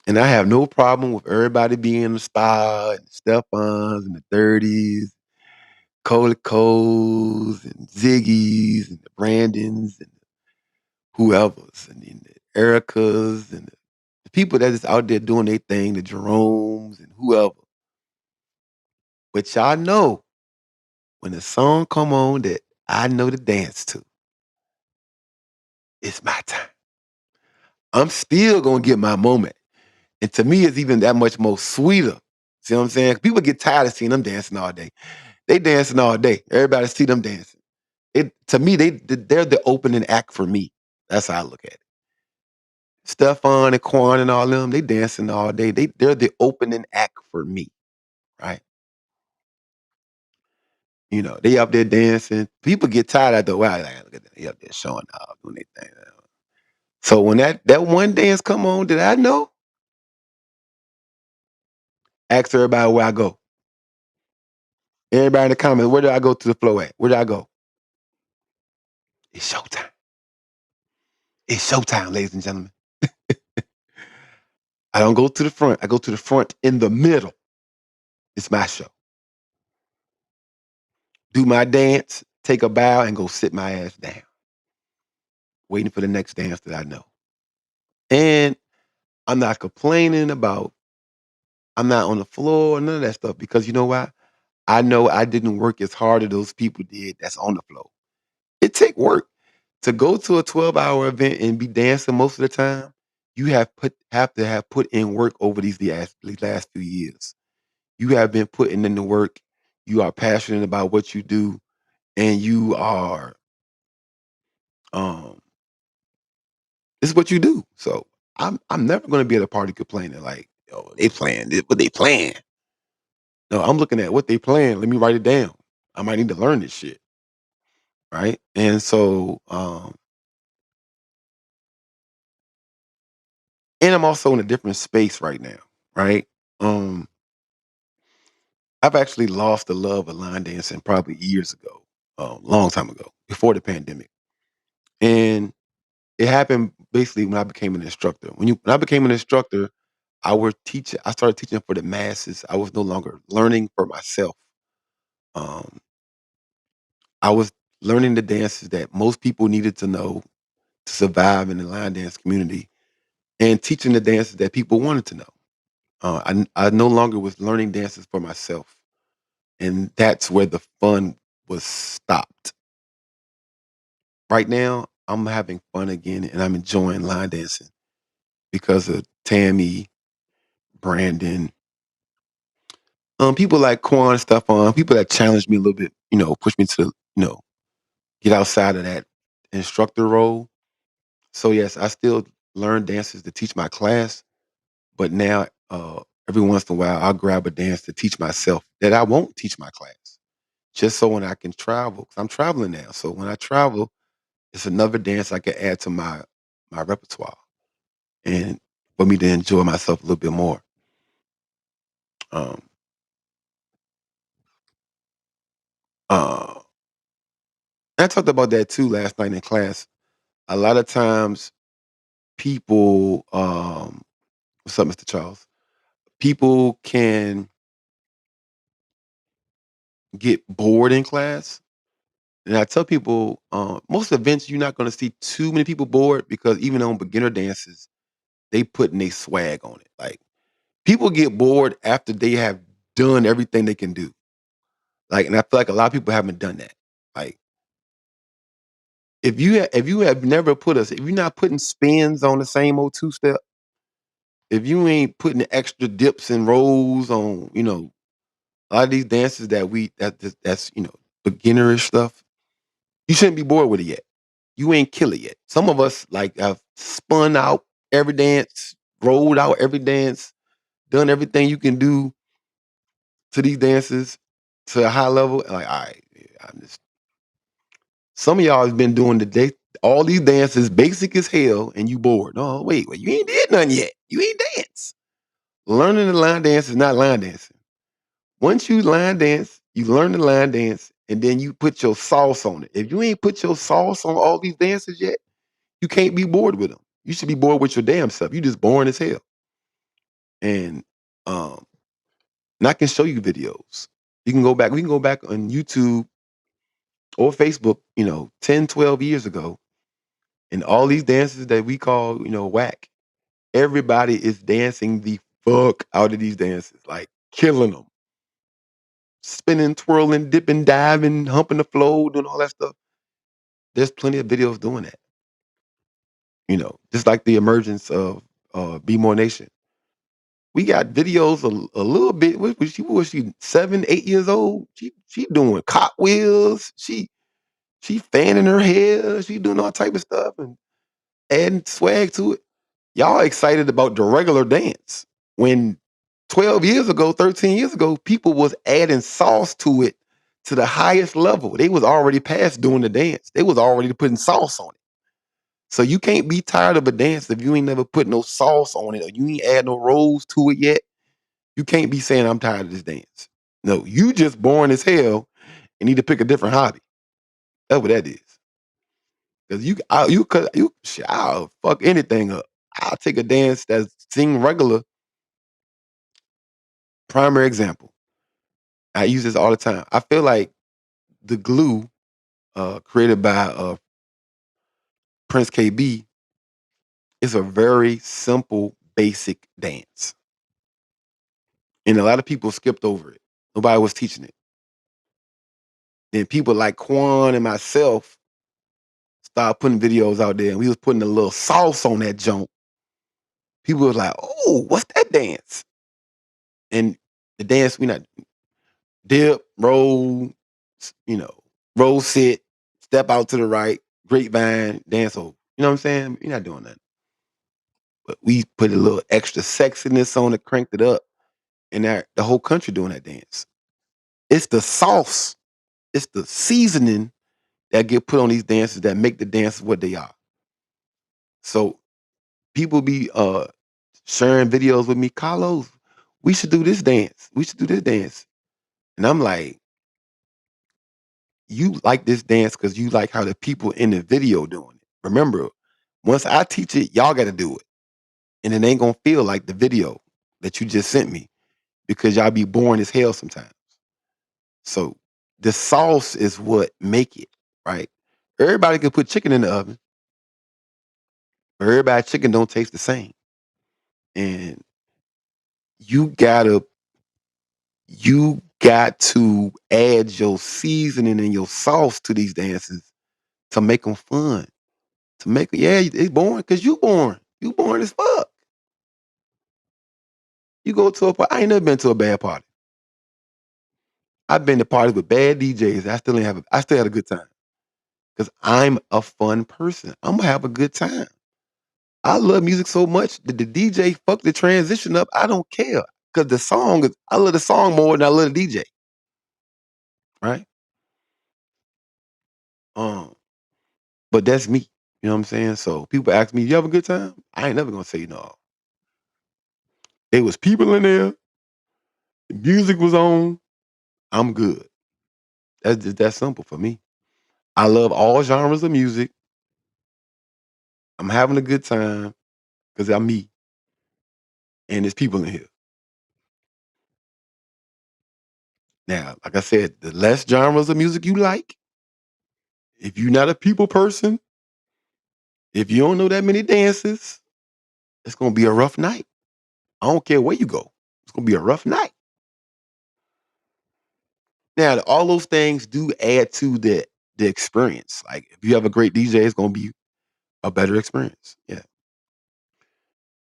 And I have no problem with everybody being the star and Stephans and the 30s, Coleco's and Ziggy's and the Brandons and whoever's and then the Ericas and the people that is out there doing their thing, the Jeromes and whoever. But y'all know when the song come on that I know to dance to, it's my time. I'm still gonna get my moment. And to me, it's even that much more sweeter. See what I'm saying? People get tired of seeing them dancing all day. They dancing all day. Everybody see them dancing. To me, they're the opening act for me. That's how I look at it. Stefan and Quan and all them, they dancing all day. They're the opening act for me, right? You know, they up there dancing. People get tired after a while. Like, look at them. They up there showing off, doing their thing. So when that one dance come on that I know, ask everybody where I go. Everybody in the comments, where do I go to the flow at? Where do I go? It's showtime. It's showtime, ladies and gentlemen. I don't go to the front. I go to the front in the middle. It's my show. Do my dance, take a bow, and go sit my ass down, waiting for the next dance that I know. And I'm not complaining about I'm not on the floor, none of that stuff because you know why? I know I didn't work as hard as those people did that's on the floor. It take work to go to a 12-hour event and be dancing most of the time. You have to have put in work over these last few years. You have been putting in the work. You are passionate about what you do, and you are um this is what you do. So I'm never gonna be at a party complaining like, oh, they playing this, what they playing. No, I'm looking at what they playing. Let me write it down. I might need to learn this shit. Right. And so and I'm also in a different space right now. Right. Um I've actually lost the love of line dancing probably years ago, long time ago, before the pandemic. And it happened basically when I became an instructor. When I became an instructor, I started teaching for the masses. I was no longer learning for myself. Um, I was learning the dances that most people needed to know to survive in the line dance community and teaching the dances that people wanted to know. I no longer was learning dances for myself. And that's where the fun was stopped. Right now, I'm having fun again and I'm enjoying line dancing because of Tammy, Brandon, people like Quan stuff on, people that challenge me a little bit, push me to, get outside of that instructor role. So yes, I still learn dances to teach my class, but now every once in a while I'll grab a dance to teach myself that I won't teach my class. Just so when I can travel, 'cause I'm traveling now. So when I travel, it's another dance I can add to my repertoire and for me to enjoy myself a little bit more. Um, uh, I talked about that too last night in class. A lot of times people, what's up, Mr. Charles? People can get bored in class. And I tell people, most events you're not going to see too many people bored because even on beginner dances, they putting a swag on it. Like people get bored after they have done everything they can do. Like, and I feel like a lot of people haven't done that. Like, if you have never if you're not putting spins on the same old two step, if you ain't putting the extra dips and rolls on, a lot of these dances that's beginnerish stuff, you shouldn't be bored with it yet. You ain't kill it yet. Some of us like have spun out every dance, rolled out every dance, done everything you can do to these dances to a high level. Like, all right, yeah, I'm just some of y'all has been doing all these dances basic as hell, and you bored. No, wait, you ain't did nothing yet. You ain't dance. Learning the line dance is not line dancing. Once you line dance, you learn the line dance, and then you put your sauce on it. If you ain't put your sauce on all these dances yet, you can't be bored with them. You should be bored with your damn self. You just boring as hell. And um, and I can show you videos. You can go back. We can go back on YouTube or Facebook. 10, 12 years ago, and all these dances that we call whack. Everybody is dancing the fuck out of these dances, like killing them, spinning, twirling, dipping, diving, humping the floor, doing all that stuff. There's plenty of videos doing that. Just like the emergence of Be More Nation. We got videos a little bit. Was she 7, 8 years old? She doing cartwheels. She fanning her hair. She doing all type of stuff and adding swag to it. Y'all excited about the regular dance when 12 years ago, 13 years ago, people was adding sauce to it to the highest level. They was already past doing the dance. They was already putting sauce on it. So you can't be tired of a dance if you ain't never put no sauce on it or you ain't add no rolls to it yet. You can't be saying I'm tired of this dance. No, you just born as hell and need to pick a different hobby. That's what that is. Cause shit, I'll fuck anything up. I'll take a dance that's sing regular. Primary example. I use this all the time. I feel like the glue created by Prince KB It's a very simple, basic dance. And a lot of people skipped over it. Nobody was teaching it. Then people like Quan and myself started putting videos out there, and we was putting a little sauce on that junk. People was like, "Oh, what's that dance?" And the dance we not dip, roll, roll, sit, step out to the right, grapevine, dance over. You know what I'm saying? You're not doing that. But we put a little extra sexiness on it, cranked it up, and that the whole country doing that dance. It's the sauce, it's the seasoning that get put on these dances that make the dances what they are. So people be sharing videos with me, Carlos, we should do this dance. We should do this dance. And I'm like, you like this dance because you like how the people in the video doing it. Remember, once I teach it, y'all got to do it. And it ain't going to feel like the video that you just sent me because y'all be boring as hell sometimes. So the sauce is what make it, right? Everybody can put chicken in the oven, but everybody chicken don't taste the same. And you gotta you got to add your seasoning and your sauce to these dances to make them fun. To make yeah, it's boring because you boring. You boring as fuck. You go to a party. I ain't never been to a bad party. I've been to parties with bad DJs. I still had a good time. Because I'm a fun person. I'm gonna have a good time. I love music so much that the DJ fuck the transition up. I don't care. Cause I love the song more than I love the DJ. Right? Um, but that's me. You know what I'm saying? So people ask me, you have a good time? I ain't never gonna say no. There was people in there, the music was on, I'm good. That's just that simple for me. I love all genres of music. I'm having a good time because I'm me and there's people in here. Now, like I said, the less genres of music you like, if you're not a people person, if you don't know that many dances, it's gonna be a rough night. I don't care where you go. It's gonna be a rough night. Now, all those things do add to the experience. Like if you have a great DJ, it's gonna be a better experience. Yeah.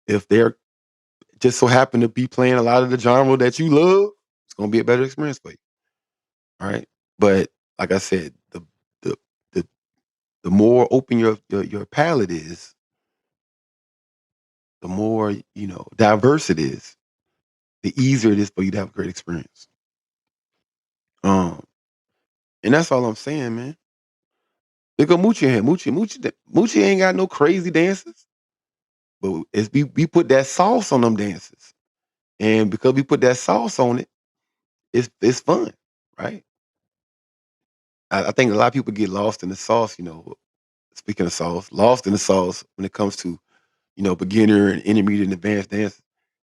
If they're just so happen to be playing a lot of the genre that you love, it's gonna be a better experience for you. All right. But like I said, the the the more open your palette is, the more diverse it is, the easier it is for you to have a great experience. Um, and that's all I'm saying, man. Look at Moochie in here. Moochie ain't got no crazy dances, but we put that sauce on them dances, and because we put that sauce on it, it's fun, right? I think a lot of people get lost in the sauce. Speaking of sauce, lost in the sauce when it comes to beginner and intermediate and advanced dance.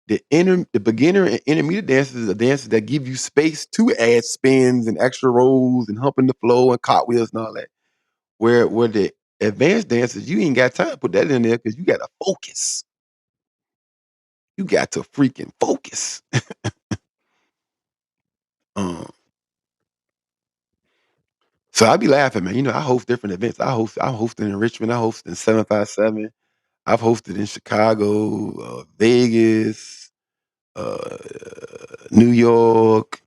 The beginner and intermediate dances are dances that give you space to add spins and extra rolls and humping the floor and cartwheels and all that. Where the advanced dances, you ain't got time to put that in there because you got to focus. You got to freaking focus. Um, so I be laughing, man. I host different events. I'm hosting in Richmond. I host in 757. I've hosted in Chicago, Vegas, uh, New York,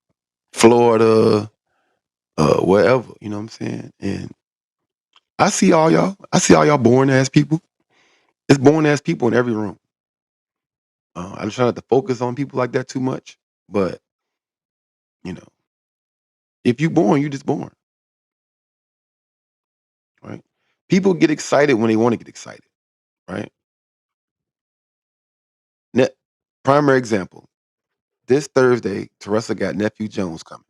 Florida, wherever. You know what I'm saying? And I see all y'all. I see all y'all born ass people. It's born ass people in every room. I just try not to focus on people like that too much. But you know, if you born, you just born, right? People get excited when they want to get excited, right? Ne- Primary example. This Thursday, Teresa got Nephew Jones coming.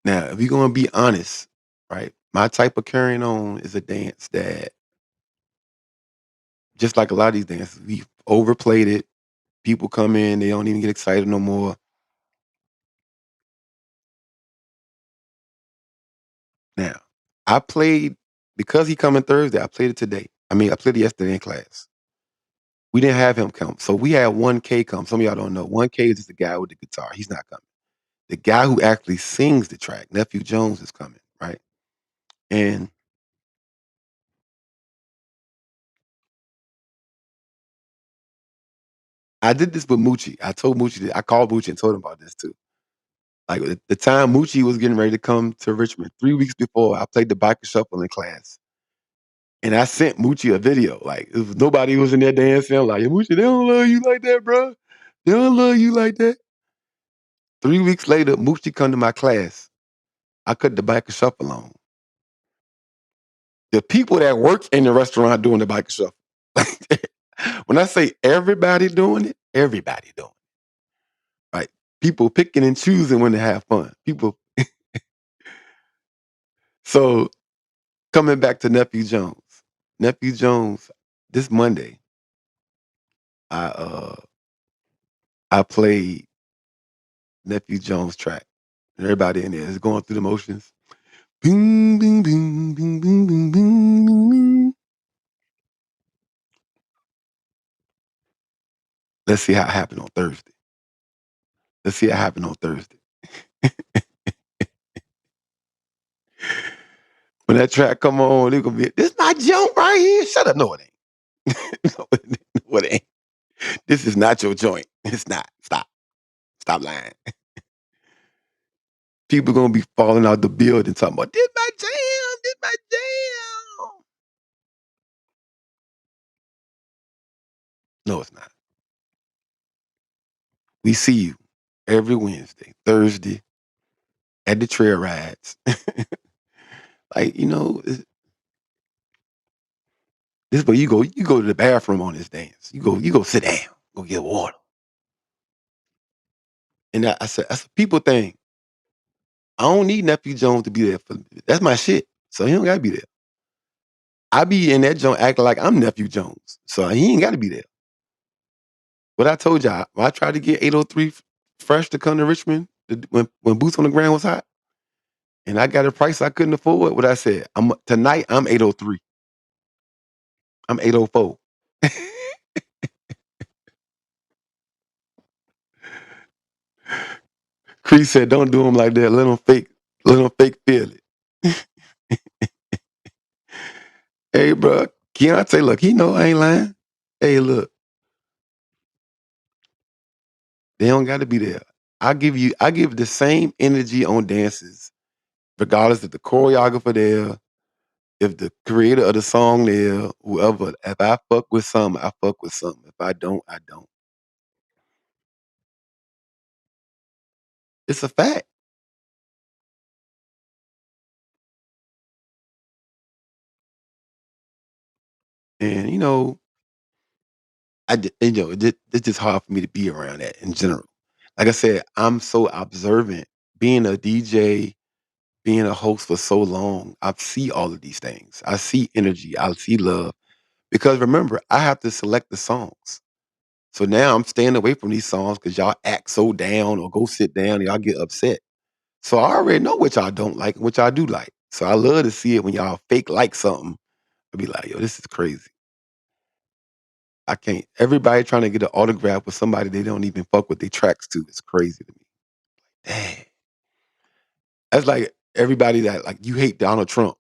Now, if you're gonna be honest, right? My type of carrying on is a dance that, just like a lot of these dances, we overplayed it. People come in, they don't even get excited no more. Now, I played because he coming Thursday. I played it today. I mean, I played it yesterday in class. We didn't have him come. So we had 1K come. Some of y'all don't know. 1K is just the guy with the guitar. He's not coming. The guy who actually sings the track, Nephew Jones, is coming, right? And I did this with Moochie. I told Moochie that I called Moochie and told him about this too. Like the time Moochie was getting ready to come to Richmond, 3 weeks before, I played the Biker Shuffle in class. And I sent Moochie a video. Like nobody was in there dancing. I'm like, Moochie, they don't love you like that, bro. They don't love you like that. 3 weeks later, Moochie come to my class. I cut the Biker Shuffle on. The people that work in the restaurant doing the Biker Shuffle. When I say everybody doing it, everybody doing it. Right? People picking and choosing when to have fun. People. So coming back to Nephew Jones. Nephew Jones, this Monday, I I played Nephew Jones track. And everybody in there is going through the motions. Boom, boom, boom, boom, boom, boom, boom, boom, boom. Let's see how it happened on Thursday. Let's see how it happened on Thursday. When that track come on, they're gonna be, this my joint right here. Shut up. No, it ain't. No, it ain't. This is not your joint. It's not. Stop. Stop lying. People gonna be falling out the building talking about this my jam, this my jam. No, it's not. We see you every Wednesday, Thursday at the trail rides. Like, this where you go to the bathroom on this dance. You go sit down, go get water. And I said, that's a people thing. I don't need Nephew Jones to be there for that's my shit. So he don't gotta be there. I be in that joint acting like I'm Nephew Jones. So he ain't gotta be there. But I told y'all, when I tried to get 803 Fresh to come to Richmond when Boots on the Ground was hot, and I got a price I couldn't afford, what I said, tonight I'm 803. I'm 804. Chris said, don't do him like that. Let him fake feel it. Hey, bro, Keontae, look, he know I ain't lying. Hey, look, they don't got to be there. I give the same energy on dances, regardless if the choreographer there, if the creator of the song there, whoever. If I fuck with something, I fuck with something. If I don't, I don't. It's a fact. And it's just hard for me to be around that in general. Like I said, I'm so observant. Being a DJ, being a host for so long, I see all of these things. I see energy. I see love. Because remember, I have to select the songs. So now I'm staying away from these songs because y'all act so down or go sit down and y'all get upset. So I already know what y'all don't like and what y'all do like. So I love to see it when y'all fake like something. I'll be like, yo, this is crazy. I can't. Everybody trying to get an autograph with somebody they don't even fuck with their tracks to. It's crazy to me. Dang. That's like everybody that like you hate Donald Trump.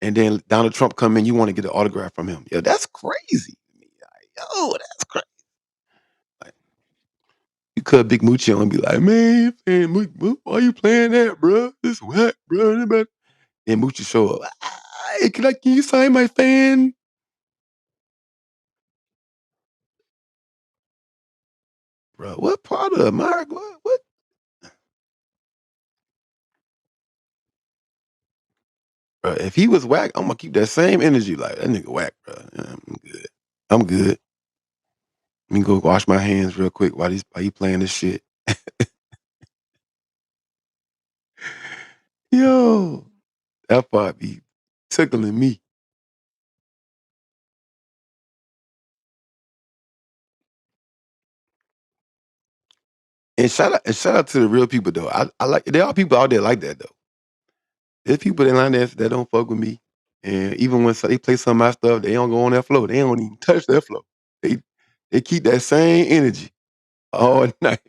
And then Donald Trump come in, you want to get an autograph from him. Yo, that's crazy to me. Like, yo, that's crazy. Like, you cut Big Moochie on and be like, man, why you playing that, bro? This whack, bro. Then Moochie show up. Hey, can you sign my fan? Bro, what part of America? What? Bro, if he was whack, I'm gonna keep that same energy. Like that nigga whack, bro. Yeah, I'm good. I'm good. Let me go wash my hands real quick while he playing this shit. Yo, that part be tickling me. And shout out to the real people though. I like there are people out there like that though. There's people in line that don't fuck with me. And even when they play some of my stuff, they don't go on that floor. They don't even touch that floor. They they keep that same energy all night.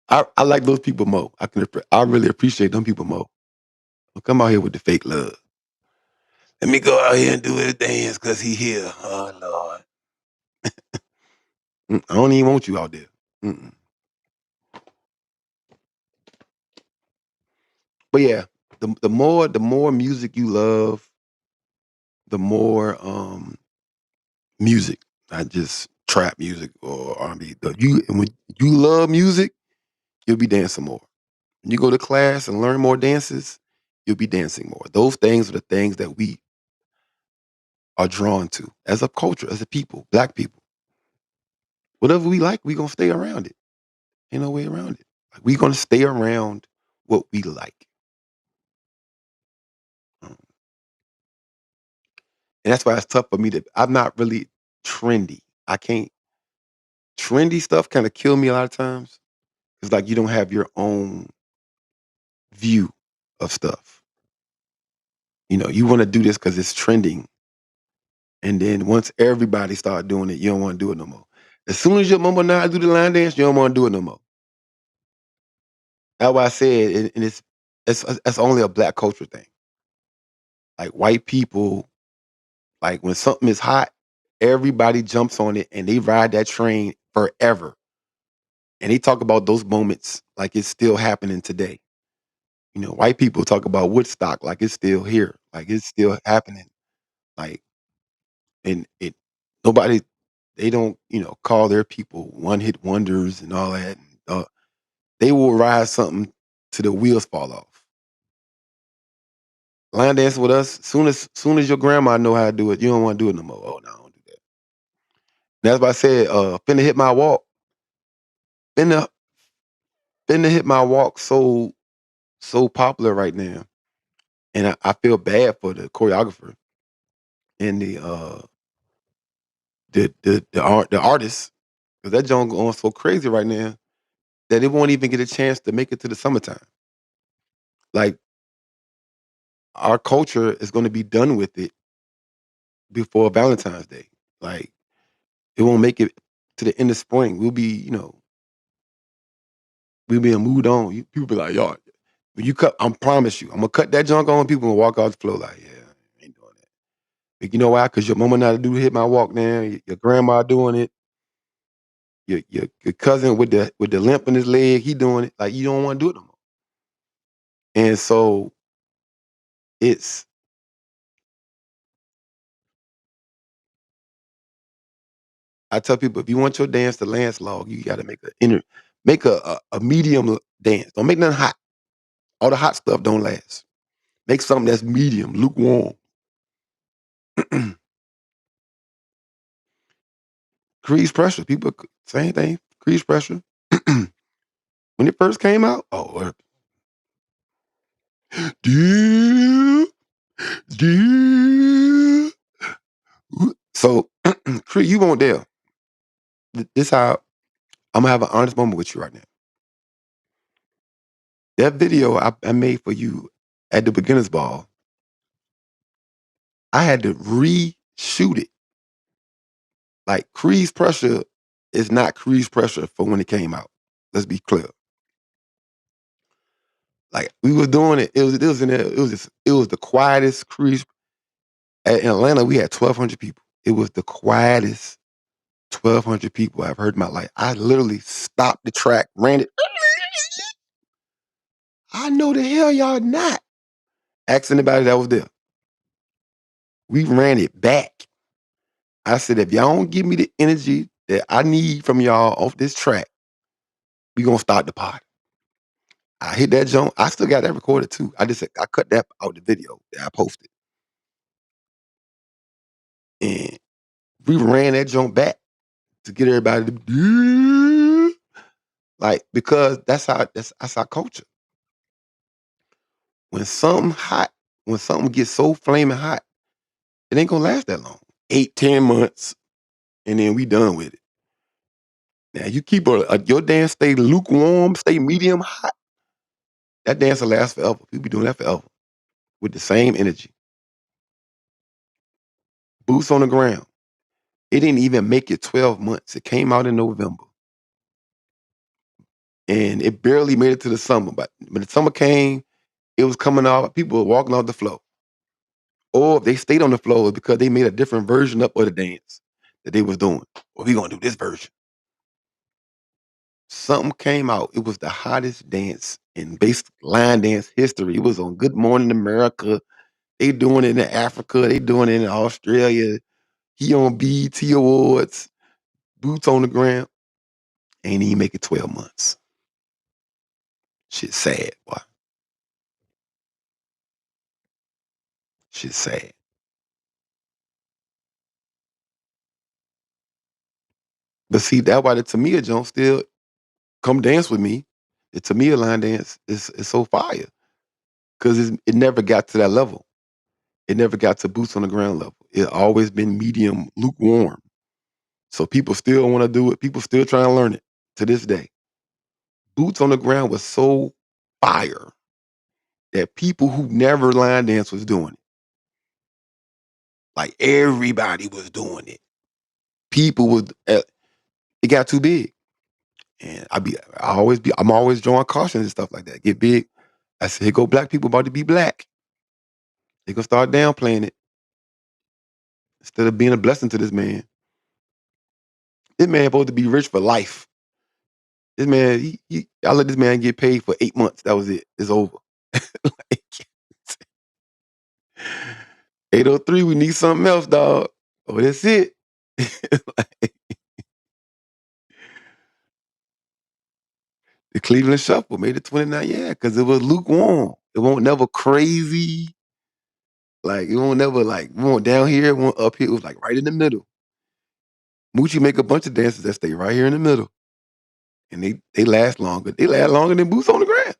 I like those people more. I really appreciate them people more. Don't come out here with the fake love. Let me go out here and do a dance because he here. Oh Lord. I don't even want you out there. Mm-mm. But yeah, the more music you love, the more music, not just trap music or R&B. When you love music, you'll be dancing more. When you go to class and learn more dances, you'll be dancing more. Those things are the things that we are drawn to as a culture, as a people, black people. Whatever we like, we're gonna stay around it. Ain't no way around it. Like, we're gonna stay around what we like. Um, and that's why it's tough for me to I'm not really trendy. I can't trendy stuff kind of kill me a lot of times. It's like you don't have your own view of stuff. You want to do this because it's trending. And then once everybody start doing it, you don't want to do it no more. As soon as your mama know how to do the line dance, you don't want to do it no more. That's why I said, and it's only a black culture thing. Like white people, like when something is hot, everybody jumps on it and they ride that train forever. And they talk about those moments like it's still happening today. White people talk about Woodstock like it's still here, like it's still happening. Like, and it nobody they don't call their people one hit wonders and all that. They will ride something till the wheels fall off. Line dancing with us, soon as your grandma know how to do it, you don't want to do it no more. Oh no, I don't do that. That's why I said, finna hit my walk. Finna finna hit my walk so popular right now. And I feel bad for the choreographer and the artist, because that joint going so crazy right now that it won't even get a chance to make it to the summertime. Like, our culture is gonna be done with it before Valentine's Day. Like, it won't make it to the end of spring. We'll be moved on. People be like, "Yo, when you cut, I promise you, I'm gonna cut that junk on." People gonna walk off the floor like, "Yeah, I ain't doing that." Like, you know why? Because your mama know how to do hit my walk now. Your grandma doing it. Your cousin with the limp in his leg, he doing it. Like, you don't want to do it no more. And so it's I tell people, if you want your dance to last long, you got to make a medium dance. Don't make nothing hot. All the hot stuff don't last. Make something that's medium, lukewarm. Crease pressure. People, same thing. Crease pressure. When it first came out, dear, dear. So, Crease, you won't dare. This how I'm gonna have an honest moment with you right now. That video I made for you at the beginners ball, I had to reshoot it. Like, crease pressure is not crease pressure for when it came out. Let's be clear. Like, we were doing it. It was in there. It was the quietest crease. In Atlanta, we had 1,200 people. It was the quietest 1,200 people I've heard in my life. I literally stopped the track, ran it. I know the hell y'all not. Ask anybody that was there. We ran it back. I said, if y'all don't give me the energy that I need from y'all off this track, we gonna start the party. I hit that jump. I still got that recorded too. I cut that out the video that I posted. And we ran that jump back to get everybody to like, because that's our culture. When something hot, when something gets so flaming hot, it ain't gonna last that long. 8, 10 months, and then we done with it. Now you keep your dance stay lukewarm, stay medium hot. That dance will last forever. People be doing that forever. with the same energy. Boots on the ground. It didn't even make it 12 months. It came out in November. And it barely made it to the summer. But when the summer came, it was coming off. People were walking off the floor. Or if they stayed on the floor because they made a different version up of the dance that they was doing. Well, we gonna do this version. Something came out. It was the hottest dance in basic line dance history. It was on Good Morning America. They doing it in Africa. They doing it in Australia. He on BET Awards. Boots on the ground. Ain't even make it 12 months. Shit sad, boy. Shit sad. But see, that's why the Tamia Jones still come dance with me. The Tamia line dance is so fire. Cause it never got to that level. It never got to boots on the ground level. It always been medium lukewarm. So people still want to do it. People still trying to learn it to this day. Boots on the ground was so fire that people who never line dance was doing it. Like everybody was doing it. People was it got too big. And I'm always drawing cautions and stuff like that. Get big. I said, here go black people about to be black. They gonna start downplaying it instead of being a blessing to this man. This man supposed to be rich for life. This man, I let this man get paid for 8 months. That was it. It's over. Like, 803, we need something else, dog. Oh, that's it. Like, the Cleveland Shuffle made it 29, yeah, because it was lukewarm. It won't never crazy. Like, it won't never like, it won't down here, it won't up here. It was like right in the middle. Moochie make a bunch of dances that stay right here in the middle. And they last longer. They last longer than Boots on the Ground,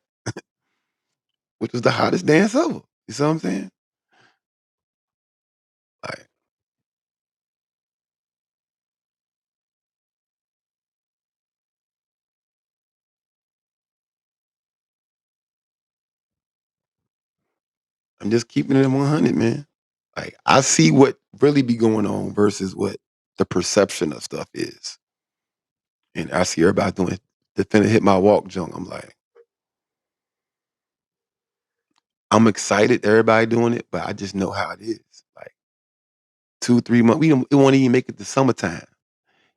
which was the hottest dance ever. You see what I'm saying? Like, I'm just keeping it at 100, man. Like, I see what really be going on versus what the perception of stuff is. And I see everybody doing the finna hit my walk junk. I'm like, I'm excited everybody doing it, but I just know how it is. Like 2, 3 months, it won't even make it to summertime.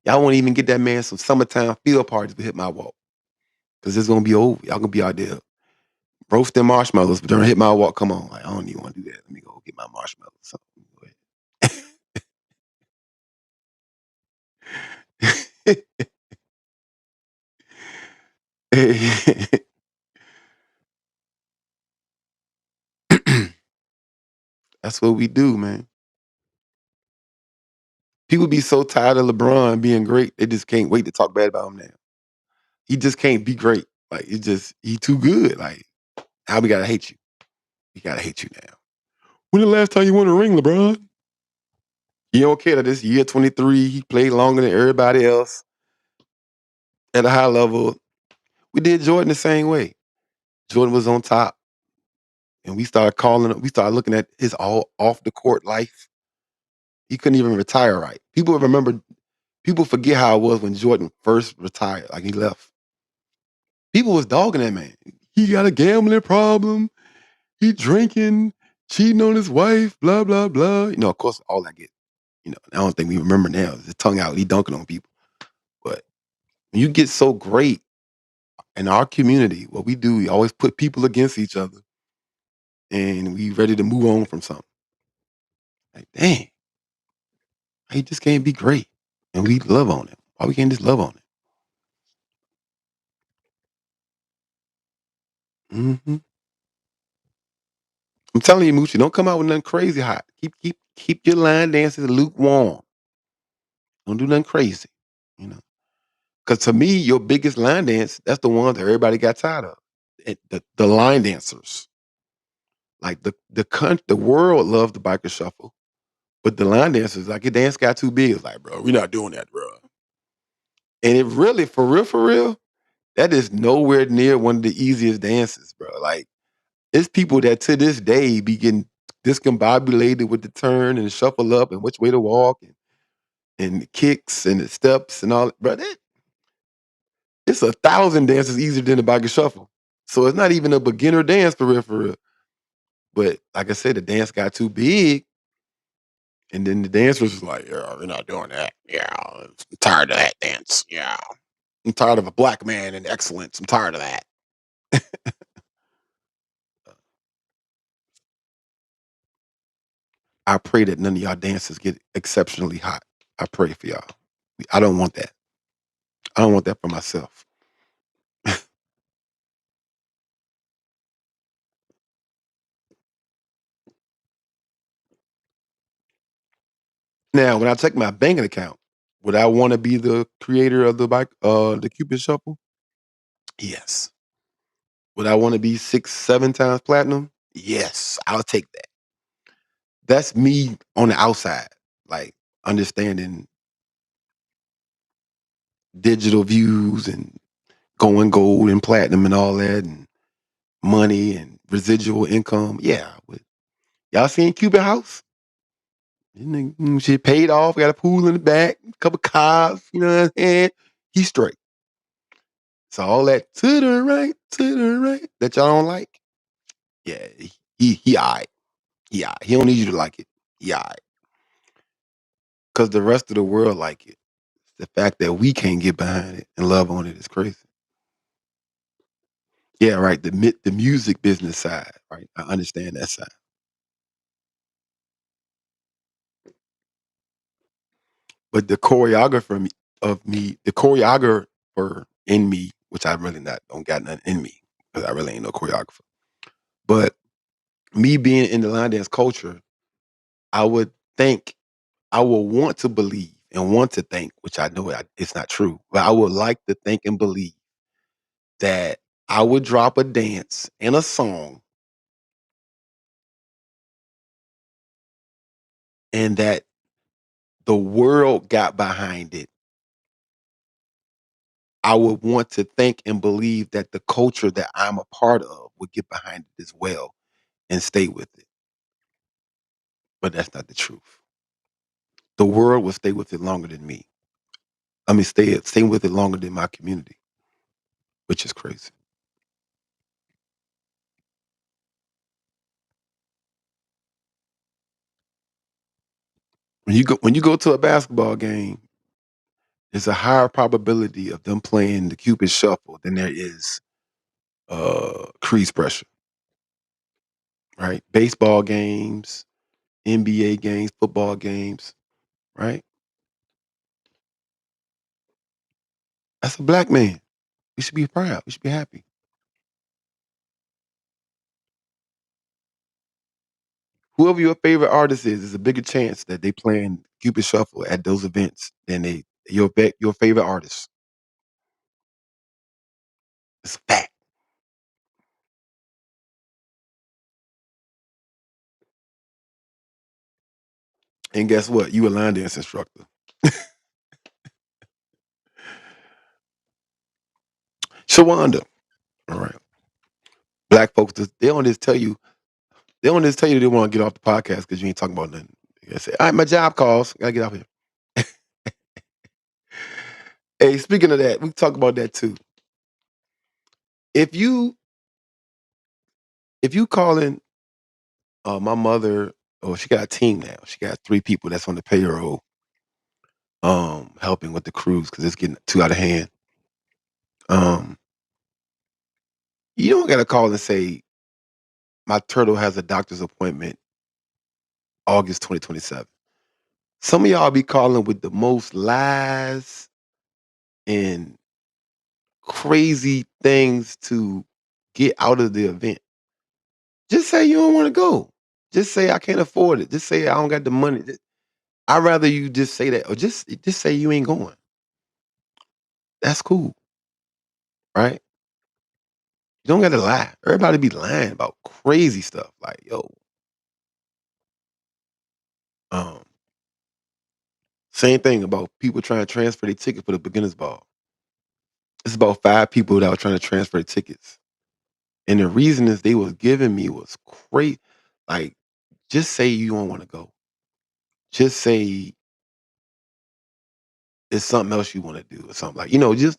Y'all won't even get that man some summertime field parties to hit my walk. Cause it's gonna be over. Y'all gonna be out there roasting marshmallows, but during hit my walk. Come on, like I don't even want to do that. Let me go get my marshmallows. So, That's what we do, man. People be so tired of LeBron being great, they just can't wait to talk bad about him now. He just can't be great. Like he too good. Like how we gotta hate you? We gotta hate you now. When the last time you won a ring, LeBron? You don't care that this year 23, he played longer than everybody else at a high level. We did Jordan the same way. Jordan was on top, and we started looking at his all off the court life. He couldn't even retire right. People forget how it was when Jordan first retired, like he left. People was dogging that man. He got a gambling problem. He drinking, cheating on his wife, blah, blah, blah. Of course, all I get, I don't think we remember now. His tongue out, he dunking on people. But when you get so great in our community, what we do, we always put people against each other and we ready to move on from something. Like, dang, he just can't be great. And we love on him. Why we can't just love on him? I'm telling you, Moochie, don't come out with nothing crazy hot. Keep your line dances lukewarm. Don't do nothing crazy. You know. Because to me, your biggest line dance, that's the one that everybody got tired of. The line dancers. Like the world loved the biker shuffle, but the line dancers, like your dance got too big. It's like, bro, we're not doing that, bro. And it really, for real, that is nowhere near one of the easiest dances, bro. Like It's people that to this day be getting discombobulated with the turn and shuffle up and which way to walk and the kicks and the steps and all. Bro, it's 1,000 dances easier than the body shuffle. So it's not even a beginner dance for real, for real. But like I said, the dance got too big, and then the dancers was like, "Yeah, we're not doing that. Yeah, I'm tired of that dance. Yeah, I'm tired of a black man in excellence. I'm tired of that." I pray that none of y'all dancers get exceptionally hot. I pray for y'all. I don't want that. I don't want that for myself. Now, when I check my banking account, would I want to be the creator of the Cupid Shuffle? Yes. Would I want to be 6, 7 times platinum? Yes, I'll take that. That's me on the outside, like understanding digital views and going gold and platinum and all that, and money and residual income. Yeah, y'all seen Cupid House? Shit paid off, got a pool in the back, a couple cars, you know what I'm saying? He's straight. So all that to the right that y'all don't like, yeah, he alright. He alright. He don't need you to like it. He alright. Cause the rest of the world like it. The fact that we can't get behind it and love on it is crazy. Yeah, right. The music business side, right? I understand that side. But the choreographer in me, which I really not don't got nothing in me, because I really ain't no choreographer. But me being in the line dance culture, I would think, I would want to believe and want to think, which I know it's not true, but I would like to think and believe that I would drop a dance and a song and that the world got behind it. I would want to think and believe that the culture that I'm a part of would get behind it as well and stay with it. But that's not the truth. The world will stay with it longer than me. I mean, stay with it longer than my community, which is crazy. When you go to a basketball game, there's a higher probability of them playing the Cupid Shuffle than there is crease pressure. Right? Baseball games, NBA games, football games. Right? That's a black man. We should be proud. We should be happy. Whoever your favorite artist is, there's a bigger chance that they playing Cupid Shuffle at those events than your favorite artist. It's a fact. And guess what? You a line dance instructor. Shawanda. All right. Black folks, they don't just tell you they want to get off the podcast because you ain't talking about nothing. They say, all right, my job calls. Gotta get off here. Hey, speaking of that, we talk about that too. If you if you calling my mother, oh, she got a team now. She got 3 people that's on the payroll, helping with the cruise because it's getting too out of hand. Um, you don't gotta call and say, my turtle has a doctor's appointment August 2027. Some of y'all be calling with the most lies and crazy things to get out of the event. Just say you don't want to go. Just say I can't afford it. Just say I don't got the money. I'd rather you just say that, or just say you ain't going. That's cool, right? You don't got to lie. Everybody be lying about crazy stuff. Like, yo, um, same thing about people trying to transfer their ticket for the beginners ball. It's about 5 people that were trying to transfer tickets, And the reason is they was giving me was crazy. Like, just say you don't want to go. Just say it's something else you want to do or something like, just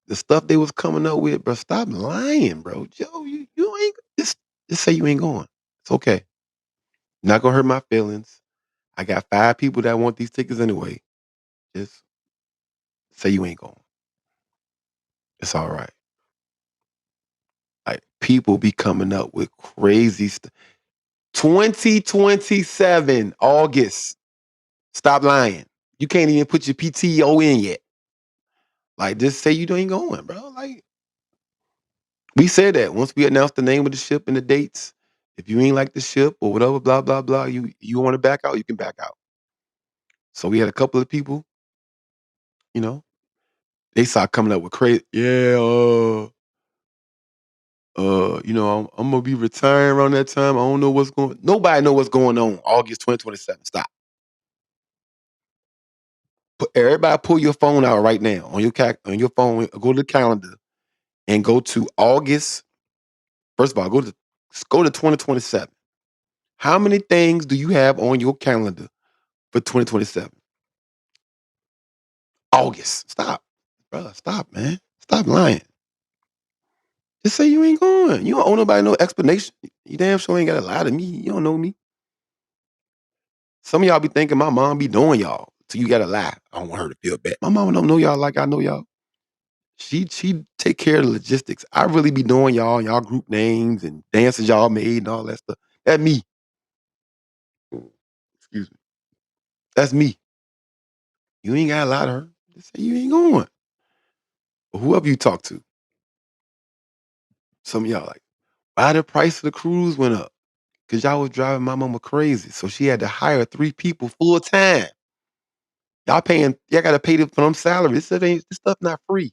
the stuff they was coming up with, bro. Stop lying, bro. Joe, you ain't just say you ain't going. It's okay. Not gonna hurt my feelings. I got 5 people that want these tickets anyway. Just say you ain't going. It's all right. Like people be coming up with crazy stuff. 2027 August. Stop lying. You can't even put your PTO in yet. Like just say you ain't going, bro. Like we said that once we announced the name of the ship and the dates. If you ain't like the ship or whatever, blah blah blah, you want to back out, you can back out. So we had a couple of people, you know, they started coming up with crazy. Yeah, I'm gonna be retiring around that time. I don't know what's going. Nobody know what's going on. August 2027. Stop. Everybody, pull your phone out right now on your phone. Go to the calendar and go to August. First of all, go to 2027. How many things do you have on your calendar for 2027? August. Stop, bro. Stop, man. Stop lying. Just say you ain't going. You don't owe nobody no explanation. You damn sure ain't gotta lie to me. You don't know me. Some of y'all be thinking my mom be doing y'all. So you gotta lie. I don't want her to feel bad. My mama don't know y'all like I know y'all. She take care of the logistics. I really be doing y'all group names and dances y'all made and all that stuff. That's me. Excuse me. That's me. You ain't gotta lie to her. Just say you ain't going. Or whoever you talk to. Some of y'all like, why the price of the cruise went up? Cause y'all was driving my mama crazy. So she had to hire 3 people full time. Y'all gotta pay them for them salaries. This stuff not free.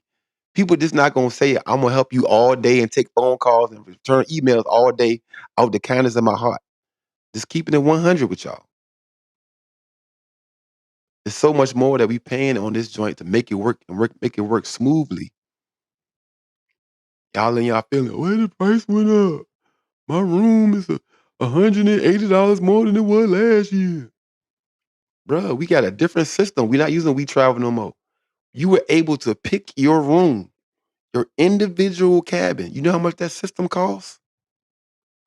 People just not gonna say, I'm gonna help you all day and take phone calls and return emails all day out the kindness of my heart. Just keeping it 100 with y'all. There's so much more that we paying on this joint to make it make it work smoothly. Y'all in y'all feeling, where the price went up. My room is $180 more than it was last year. Bruh, we got a different system. We're not using We Travel no more. You were able to pick your room, your individual cabin. You know how much that system costs?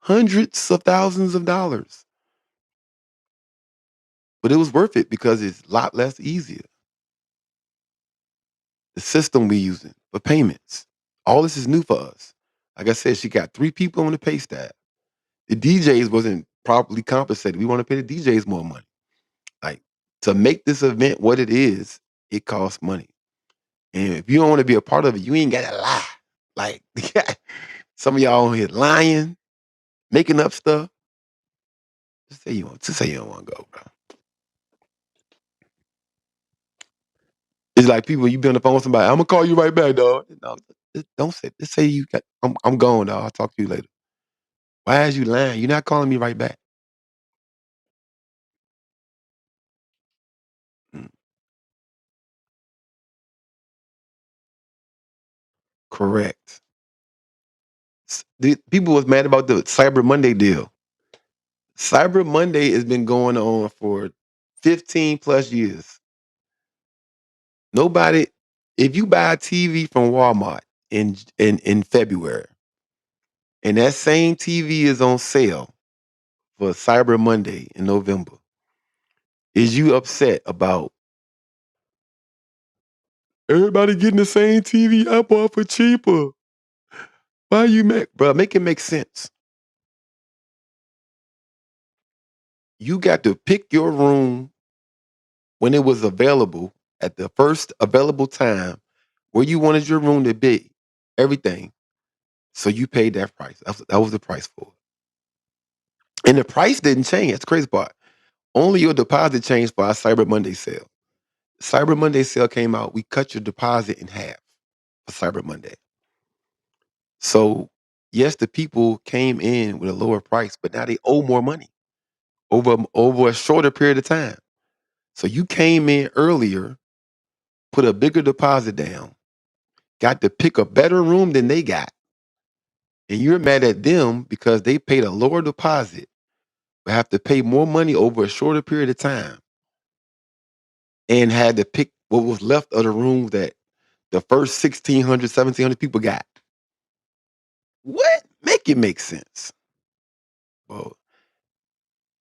Hundreds of thousands of dollars. But it was worth it because it's a lot less easier. The system we using for payments. All this is new for us. Like I said, she got 3 people on the pay staff. The DJs wasn't properly compensated. We want to pay the DJs more money. Like to make this event what it is, it costs money. And if you don't want to be a part of it, you ain't gotta lie. Like some of y'all on here lying, making up stuff. Just say you don't want to go, bro. It's like people, you be on the phone with somebody, I'm gonna call you right back, dog. No, don't say, just say you got, I'm going, dog. I'll talk to you later. Why is you lying? You're not calling me right back. Mm, correct. The people was mad about the Cyber Monday deal. Cyber Monday has been going on for 15 plus years. Nobody, if you buy a TV from Walmart in February, and that same TV is on sale for Cyber Monday in November, is you upset about everybody getting the same TV I bought for cheaper? Why you make it make sense. You got to pick your room when it was available at the first available time where you wanted your room to be, everything. So you paid that price. That was the price for it. And the price didn't change. That's the crazy part. Only your deposit changed for our Cyber Monday sale. Cyber Monday sale came out. We cut your deposit in half for Cyber Monday. So yes, the people came in with a lower price, but now they owe more money over a shorter period of time. So you came in earlier, put a bigger deposit down, got to pick a better room than they got, And you're mad at them because they paid a lower deposit, but have to pay more money over a shorter period of time and had to pick what was left of the room that the first 1,600, 1,700 people got. What? Make it make sense. Well,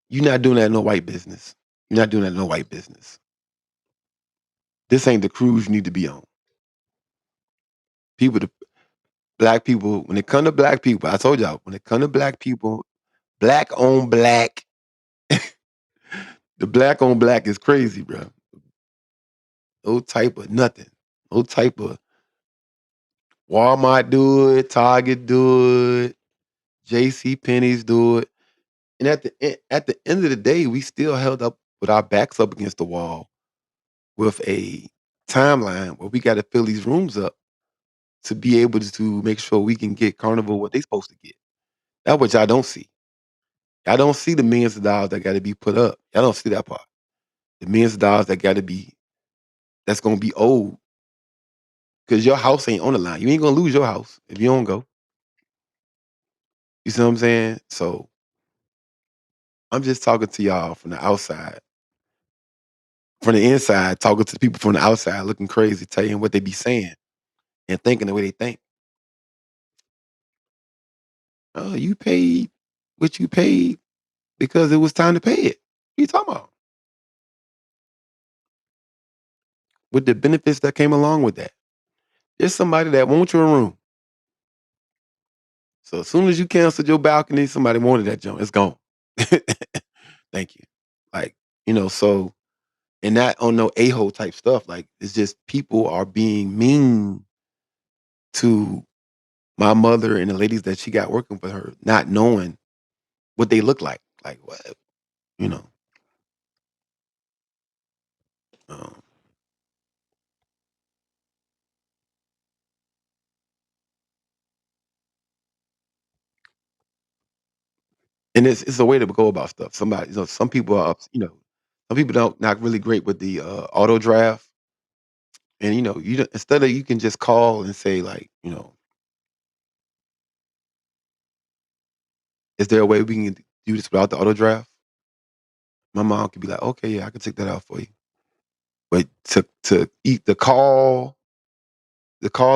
you're not doing that in no white business. You're not doing that in no white business. This ain't the cruise you need to be on. People, black people, when it come to black people, I told y'all, when it come to black people, black on black, the black on black is crazy, bro. No type of nothing. No type of Walmart do it, Target do it, JC Penney's do it. And at the end of the day, we still held up with our backs up against the wall with a timeline where we got to fill these rooms up to be able to make sure we can get Carnival what they supposed to get. That's what y'all don't see. Y'all don't see the millions of dollars that got to be put up. Y'all don't see that part. The millions of dollars that got to be that's gonna be owed because your house ain't on the line. You ain't gonna lose your house if you don't go. You see what I'm saying? So I'm just talking to y'all from the outside, from the inside, talking to the people from the outside, looking crazy, telling you what they be saying and thinking the way they think. Oh, you paid what you paid because it was time to pay it. What you talking about? With the benefits that came along with that. There's somebody that wants your room. So as soon as you canceled your balcony, somebody wanted that junk. It's gone. Thank you. Like, so and not on no a-hole type stuff. Like it's just people are being mean to my mother and the ladies that she got working for her, not knowing what they look like. Like what, you know. Um, and it's a way to go about stuff. Somebody, some people are, some people don't not really great with the auto draft. And you don't, instead of you can just call and say like, is there a way we can do this without the auto draft? My mom could be like, okay, yeah, I can take that out for you. But to eat the call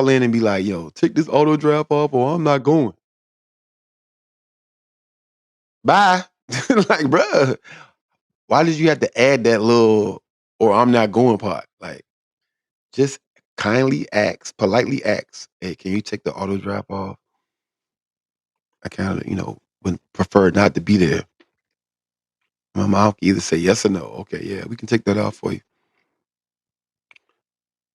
in and be like, yo, take this auto draft off or I'm not going. Bye. Like, bruh, why did you have to add that little or I'm not going part? Like, just kindly ask, politely ask, hey, can you take the auto draft off? I kind of, would prefer not to be there. My mom can either say yes or no. Okay, yeah, we can take that off for you.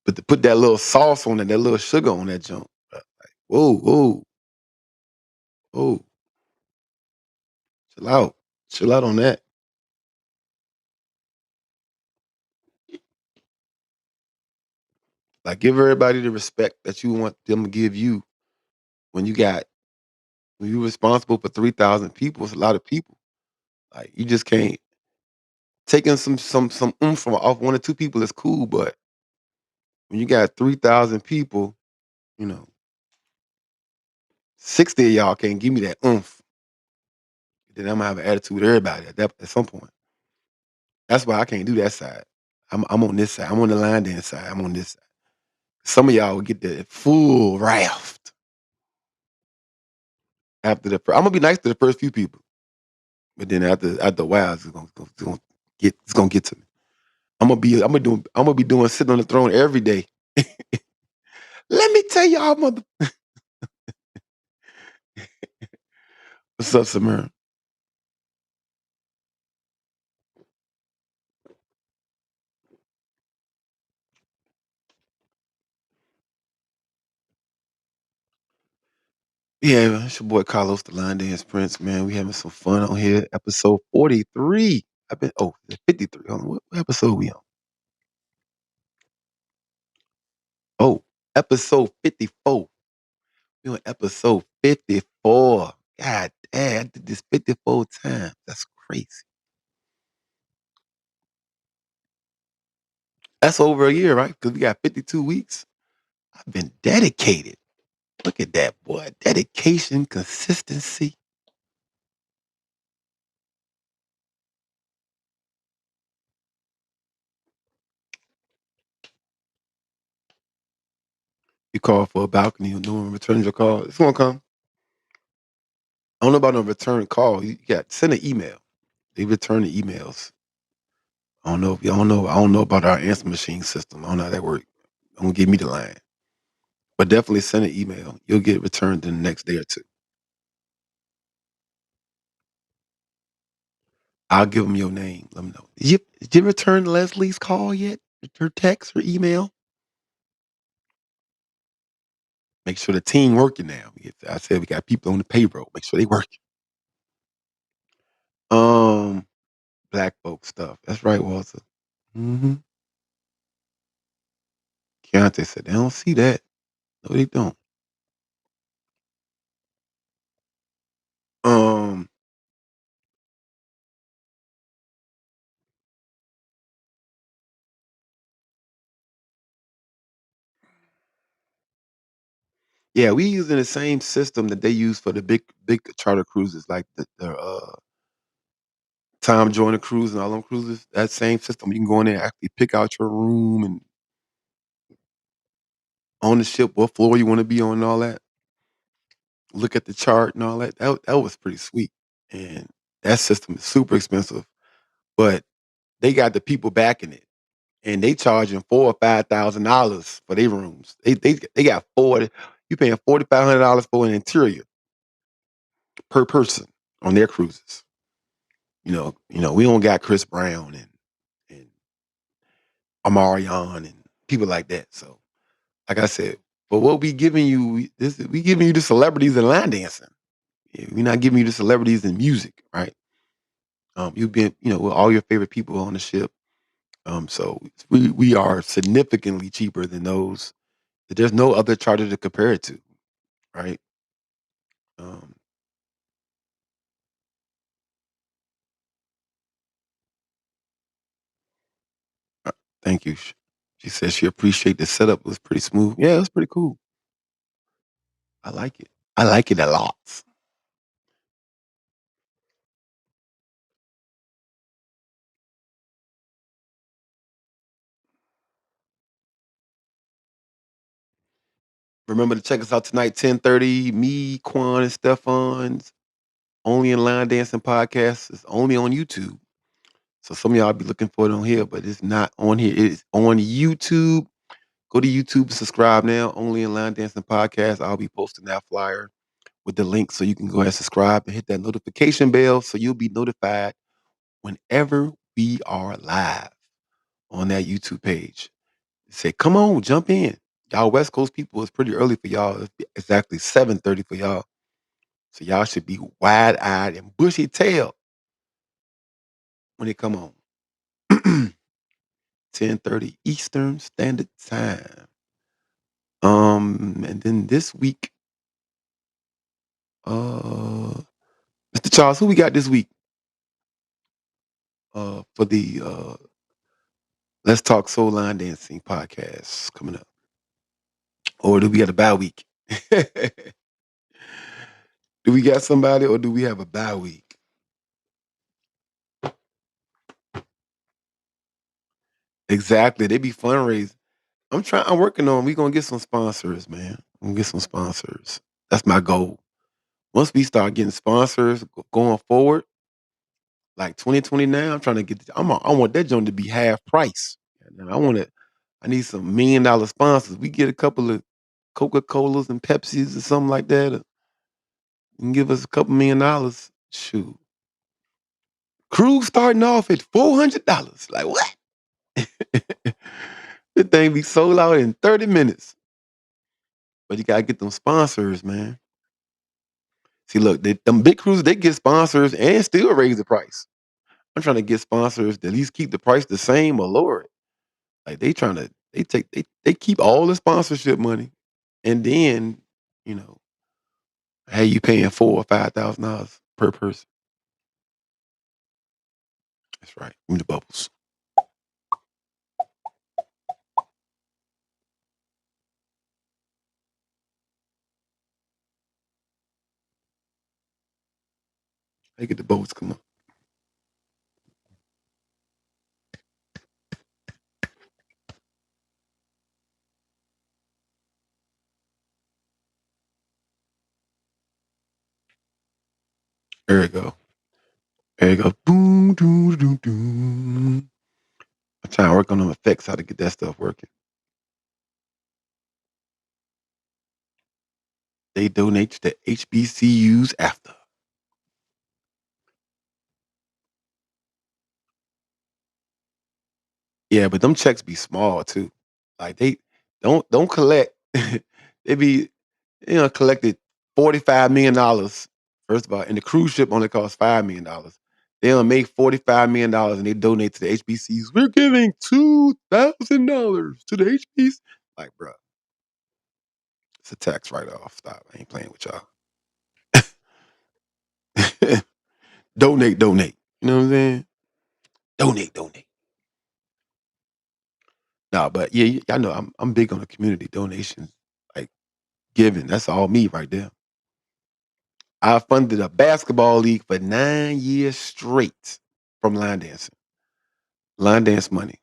But to put that little sauce on it, that little sugar on that junk, like, whoa, whoa, whoa, chill out. Chill out on that. Like give everybody the respect that you want them to give you when when you're responsible for 3,000 people. It's a lot of people. Like you just can't taking some oomph from off one or two people is cool, but when you got 3,000 people, you know, 60 of y'all can't give me that oomph. Then I'm gonna have an attitude with everybody at some point. That's why I can't do that side. I'm on this side. I'm on the line dance side. I'm on this side. Some of y'all will get the full raft after I'm gonna be nice to the first few people, but then after a while, it's gonna get to me. I'm gonna be doing sitting on the throne every day. Let me tell y'all, mother. What's up, Samara? Yeah, man, it's your boy Carlos, the Line Dance Prince. Man, we having some fun on here. Episode 43. I've been 53. Hold on, what episode we on? Oh, episode 54. We on episode 54. God damn, I did this 54 times. That's crazy. That's over a year, right? Because we got 52 weeks. I've been dedicated. Look at that, boy. Dedication, consistency. You call for a balcony, no one returns your call. It's gonna come. I don't know about no return call. You got send an email. They return the emails. I don't know if I don't know. I don't know about our answer machine system. I don't know how that works. Don't give me the line. But definitely send an email. You'll get returned in the next day or two. I'll give them your name. Let them know. Did you return Leslie's call yet? Her text or email? Make sure the team working now. I said we got people on the payroll. Make sure they working. Um, Black folk stuff. That's right, Walter. Mm-hmm. Keontae said they don't see that. No, they don't. Um, yeah, we using the same system that they use for the big charter cruises, like the Tom Joyner cruise and all them cruises. That same system, you can go in there and actually pick out your room and on the ship what floor you want to be on and all that. Look at the chart and all that. That was pretty sweet. And that system is super expensive, but they got the people backing it, and they charging $4,000 or $5,000 for their rooms. They got 40. You paying $4,500 for an interior per person on their cruises. We don't got Chris Brown and Amarion and people like that. So, like I said, but what we giving you this we giving you the celebrities in line dancing. Yeah, we're not giving you the celebrities in music, right? You've been, with all your favorite people on the ship. So we are significantly cheaper than those. There's no other charter to compare it to, right? Um, uh, Thank you. She said she appreciate the setup was pretty smooth. Yeah, it was pretty cool. I like it. I like it a lot. Remember to check us out tonight, 10:30. Me, Quan, and Stefan's Only in Line Dancing podcast. It's only on YouTube. So some of y'all be looking for it on here, but it's not on here. It's on YouTube. Go to YouTube, subscribe now. Only in Line Dancing podcast. I'll be posting that flyer with the link so you can go ahead and subscribe and hit that notification bell so you'll be notified whenever we are live on that YouTube page. Say, come on, jump in. Y'all West Coast people, it's pretty early for y'all. It's exactly 7:30 for y'all. So y'all should be wide-eyed and bushy-tailed when they come on. 10:30 Eastern Standard Time. And then this week, uh, Mr. Charles, who we got this week? For the Let's Talk Soul Line Dancing podcast coming up. Or do we got a bye week? Do we got somebody or do we have a bye week? Exactly. They be fundraising. I'm working on, we gonna get some sponsors, man. I'm gonna get some sponsors. That's my goal. Once we start getting sponsors going forward, like 2029, I'm trying to get, I want that joint to be half price. And I need some $1 million sponsors. We get a couple of Coca-Colas and Pepsis or something like that. You can give us a couple $1 million. Shoot. Cruise starting off at $400. Like what? The thing be sold out in 30 minutes. But you gotta get them sponsors, man. See, look, them big cruises, they get sponsors and still raise the price. I'm trying to get sponsors to at least keep the price the same or lower it. Like they keep all the sponsorship money, and then you know, hey, you paying $4,000 or $5,000 per person. That's right. Give me the bubbles. They get the boats. Come on. There you go. There you go. Boom, doo, doo, doo. I'm trying to work on them effects, how to get that stuff working. They donate to the HBCUs after. Yeah, but them checks be small too. Like they don't collect. They be collected $45 million. First of all, and the cruise ship only costs $5 million. They don't make $45 million and they donate to the HBCUs. We're giving $2,000 to the HBCUs. Like, bro, it's a tax write off. Stop. I ain't playing with y'all. Donate, donate. You know what I'm saying? Donate, donate. No, but yeah, y'all know I'm big on the community donations, like giving. That's all me right there. I funded a basketball league for 9 years straight from line dancing. Line dance money.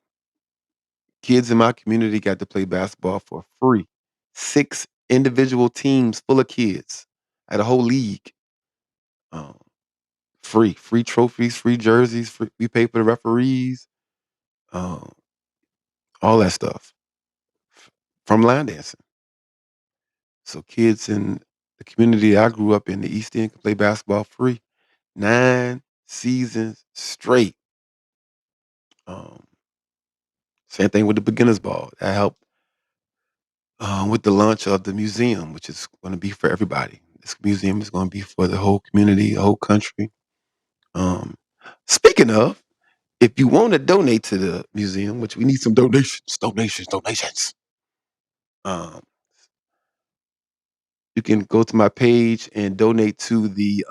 Kids in my community got to play basketball for free. 6 individual teams full of kids at a whole league. Um, free trophies, free jerseys. We pay for the referees, um, all that stuff from line dancing. So kids in the community I grew up in, the East End, could play basketball free. 9 seasons straight. Um, Same thing with the beginners ball. That helped with the launch of the museum, which is going to be for everybody. This museum is going to be for the whole community, the whole country. Um, Speaking of, if you want to donate to the museum, which we need some donations. Um, you can go to my page and donate to the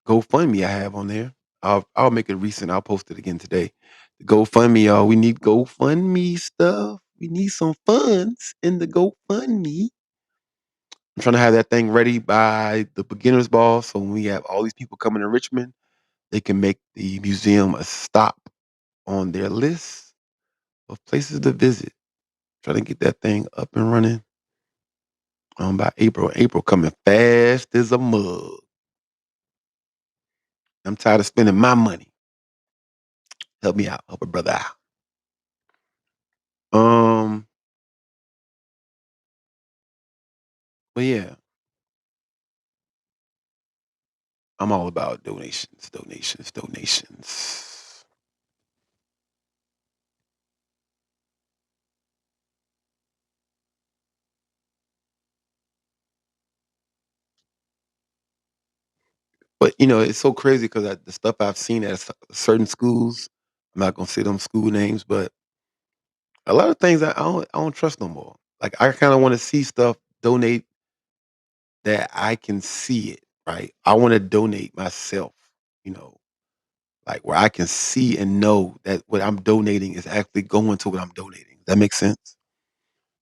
GoFundMe I have on there. I'll make it recent. I'll post it again today. The GoFundMe, y'all. We need GoFundMe stuff. We need some funds in the GoFundMe. I'm trying to have that thing ready by the beginners ball. So when we have all these people coming to Richmond, they can make the museum a stop on their list of places to visit. Try to get that thing up and running by April. April coming fast as a mug. I'm tired of spending my money. Help me out. Help a brother out. Um, but yeah, I'm all about donations. But it's so crazy because the stuff I've seen at certain schools. I'm not gonna say them school names, but a lot of things I don't trust no more. Like I kind of want to see stuff donate that I can see it. Right, I want to donate myself. You know, like where I can see and know that what I'm donating is actually going to what I'm donating. That makes sense.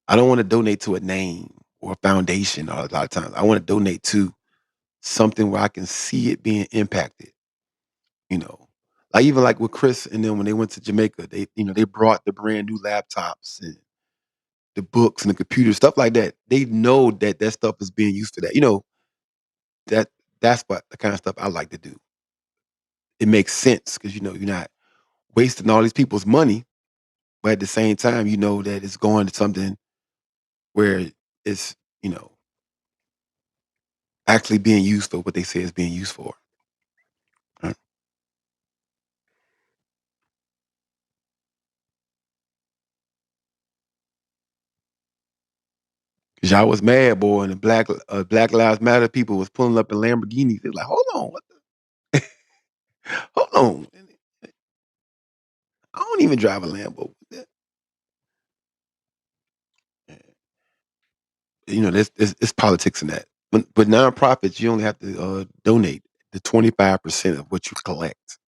I don't want to donate to a name or a foundation. A lot of times, I want to donate to something where I can see it being impacted. You know, like even like with Chris and then when they went to Jamaica, they brought the brand new laptops and the books and the computers, stuff like that. They know that that stuff is being used for that. That that's what the kind of stuff I like to do. It makes sense because you're not wasting all these people's money, but at the same time, you know that it's going to something where it's actually being used for what they say it's being used for. Right? 'Cause y'all was mad, boy, and the Black Lives Matter people was pulling up in Lamborghinis. They're like, hold on, hold on. I don't even drive a Lambo. There's it's politics in that. But nonprofits, you only have to donate the 25% of what you collect.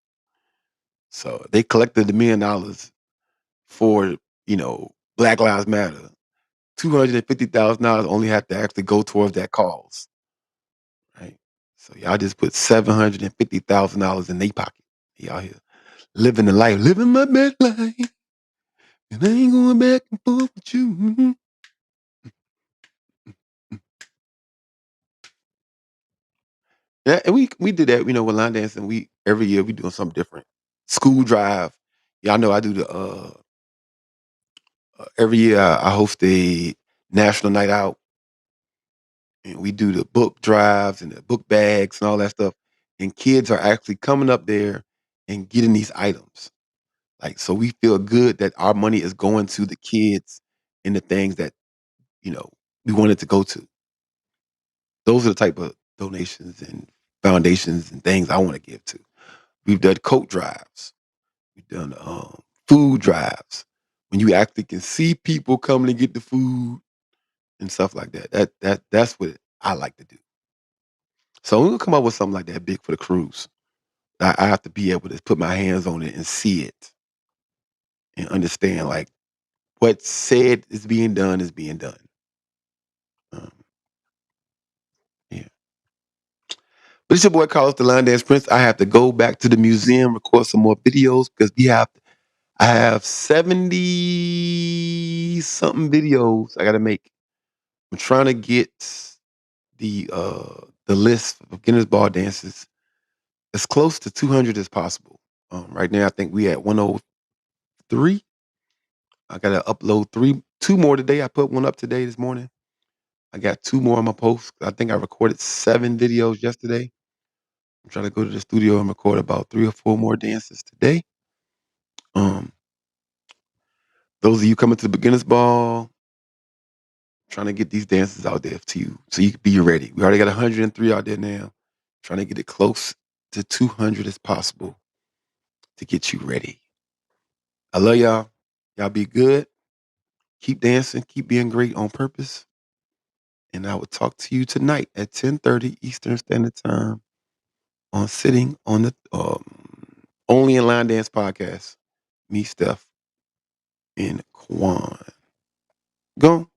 So they collected $1 million for Black Lives Matter. $250,000 only have to actually go towards that cause, right? So y'all just put $750,000 in their pocket. Y'all here living the life, living my best life, and I ain't going back and forth with you. Yeah, and we did that, with line dancing. We every year we doing something different. School drive. Y'all know I do the every year I host a national night out, and we do the book drives and the book bags and all that stuff. And kids are actually coming up there and getting these items. Like, so we feel good that our money is going to the kids and the things that, you know, we want it to go to. Those are the type of donations and foundations and things I want to give to. We've done coat drives. We've done food drives. When you actually can see people coming to get the food and stuff like that. That's what I like to do. So we'll come up with something like that big for the cruise. I have to be able to put my hands on it and see it and understand like what's said is being done is being done. Um, yeah. But it's your boy Carlos the Line Dance Prince. I have to go back to the museum, record some more videos because I have 70 something videos I gotta make. I'm trying to get the list of Guinness Ball dances as close to 200 as possible. Right now I think we at 103. I gotta upload two more today. I put one up today this morning. I got two more on my post. I think I recorded 7 videos yesterday. I'm trying to go to the studio and record about 3 or 4 more dances today. Um, those of you coming to the beginners ball, trying to get these dances out there to you so you can be ready. We already got 103 out there now. Trying to get it close to 200 as possible to get you ready. I love y'all. Y'all be good. Keep dancing. Keep being great on purpose. And I will talk to you tonight at 10:30 Eastern Standard Time on Sitting on the Only in Line Dance podcast. Me, Steph, and Quan. Go.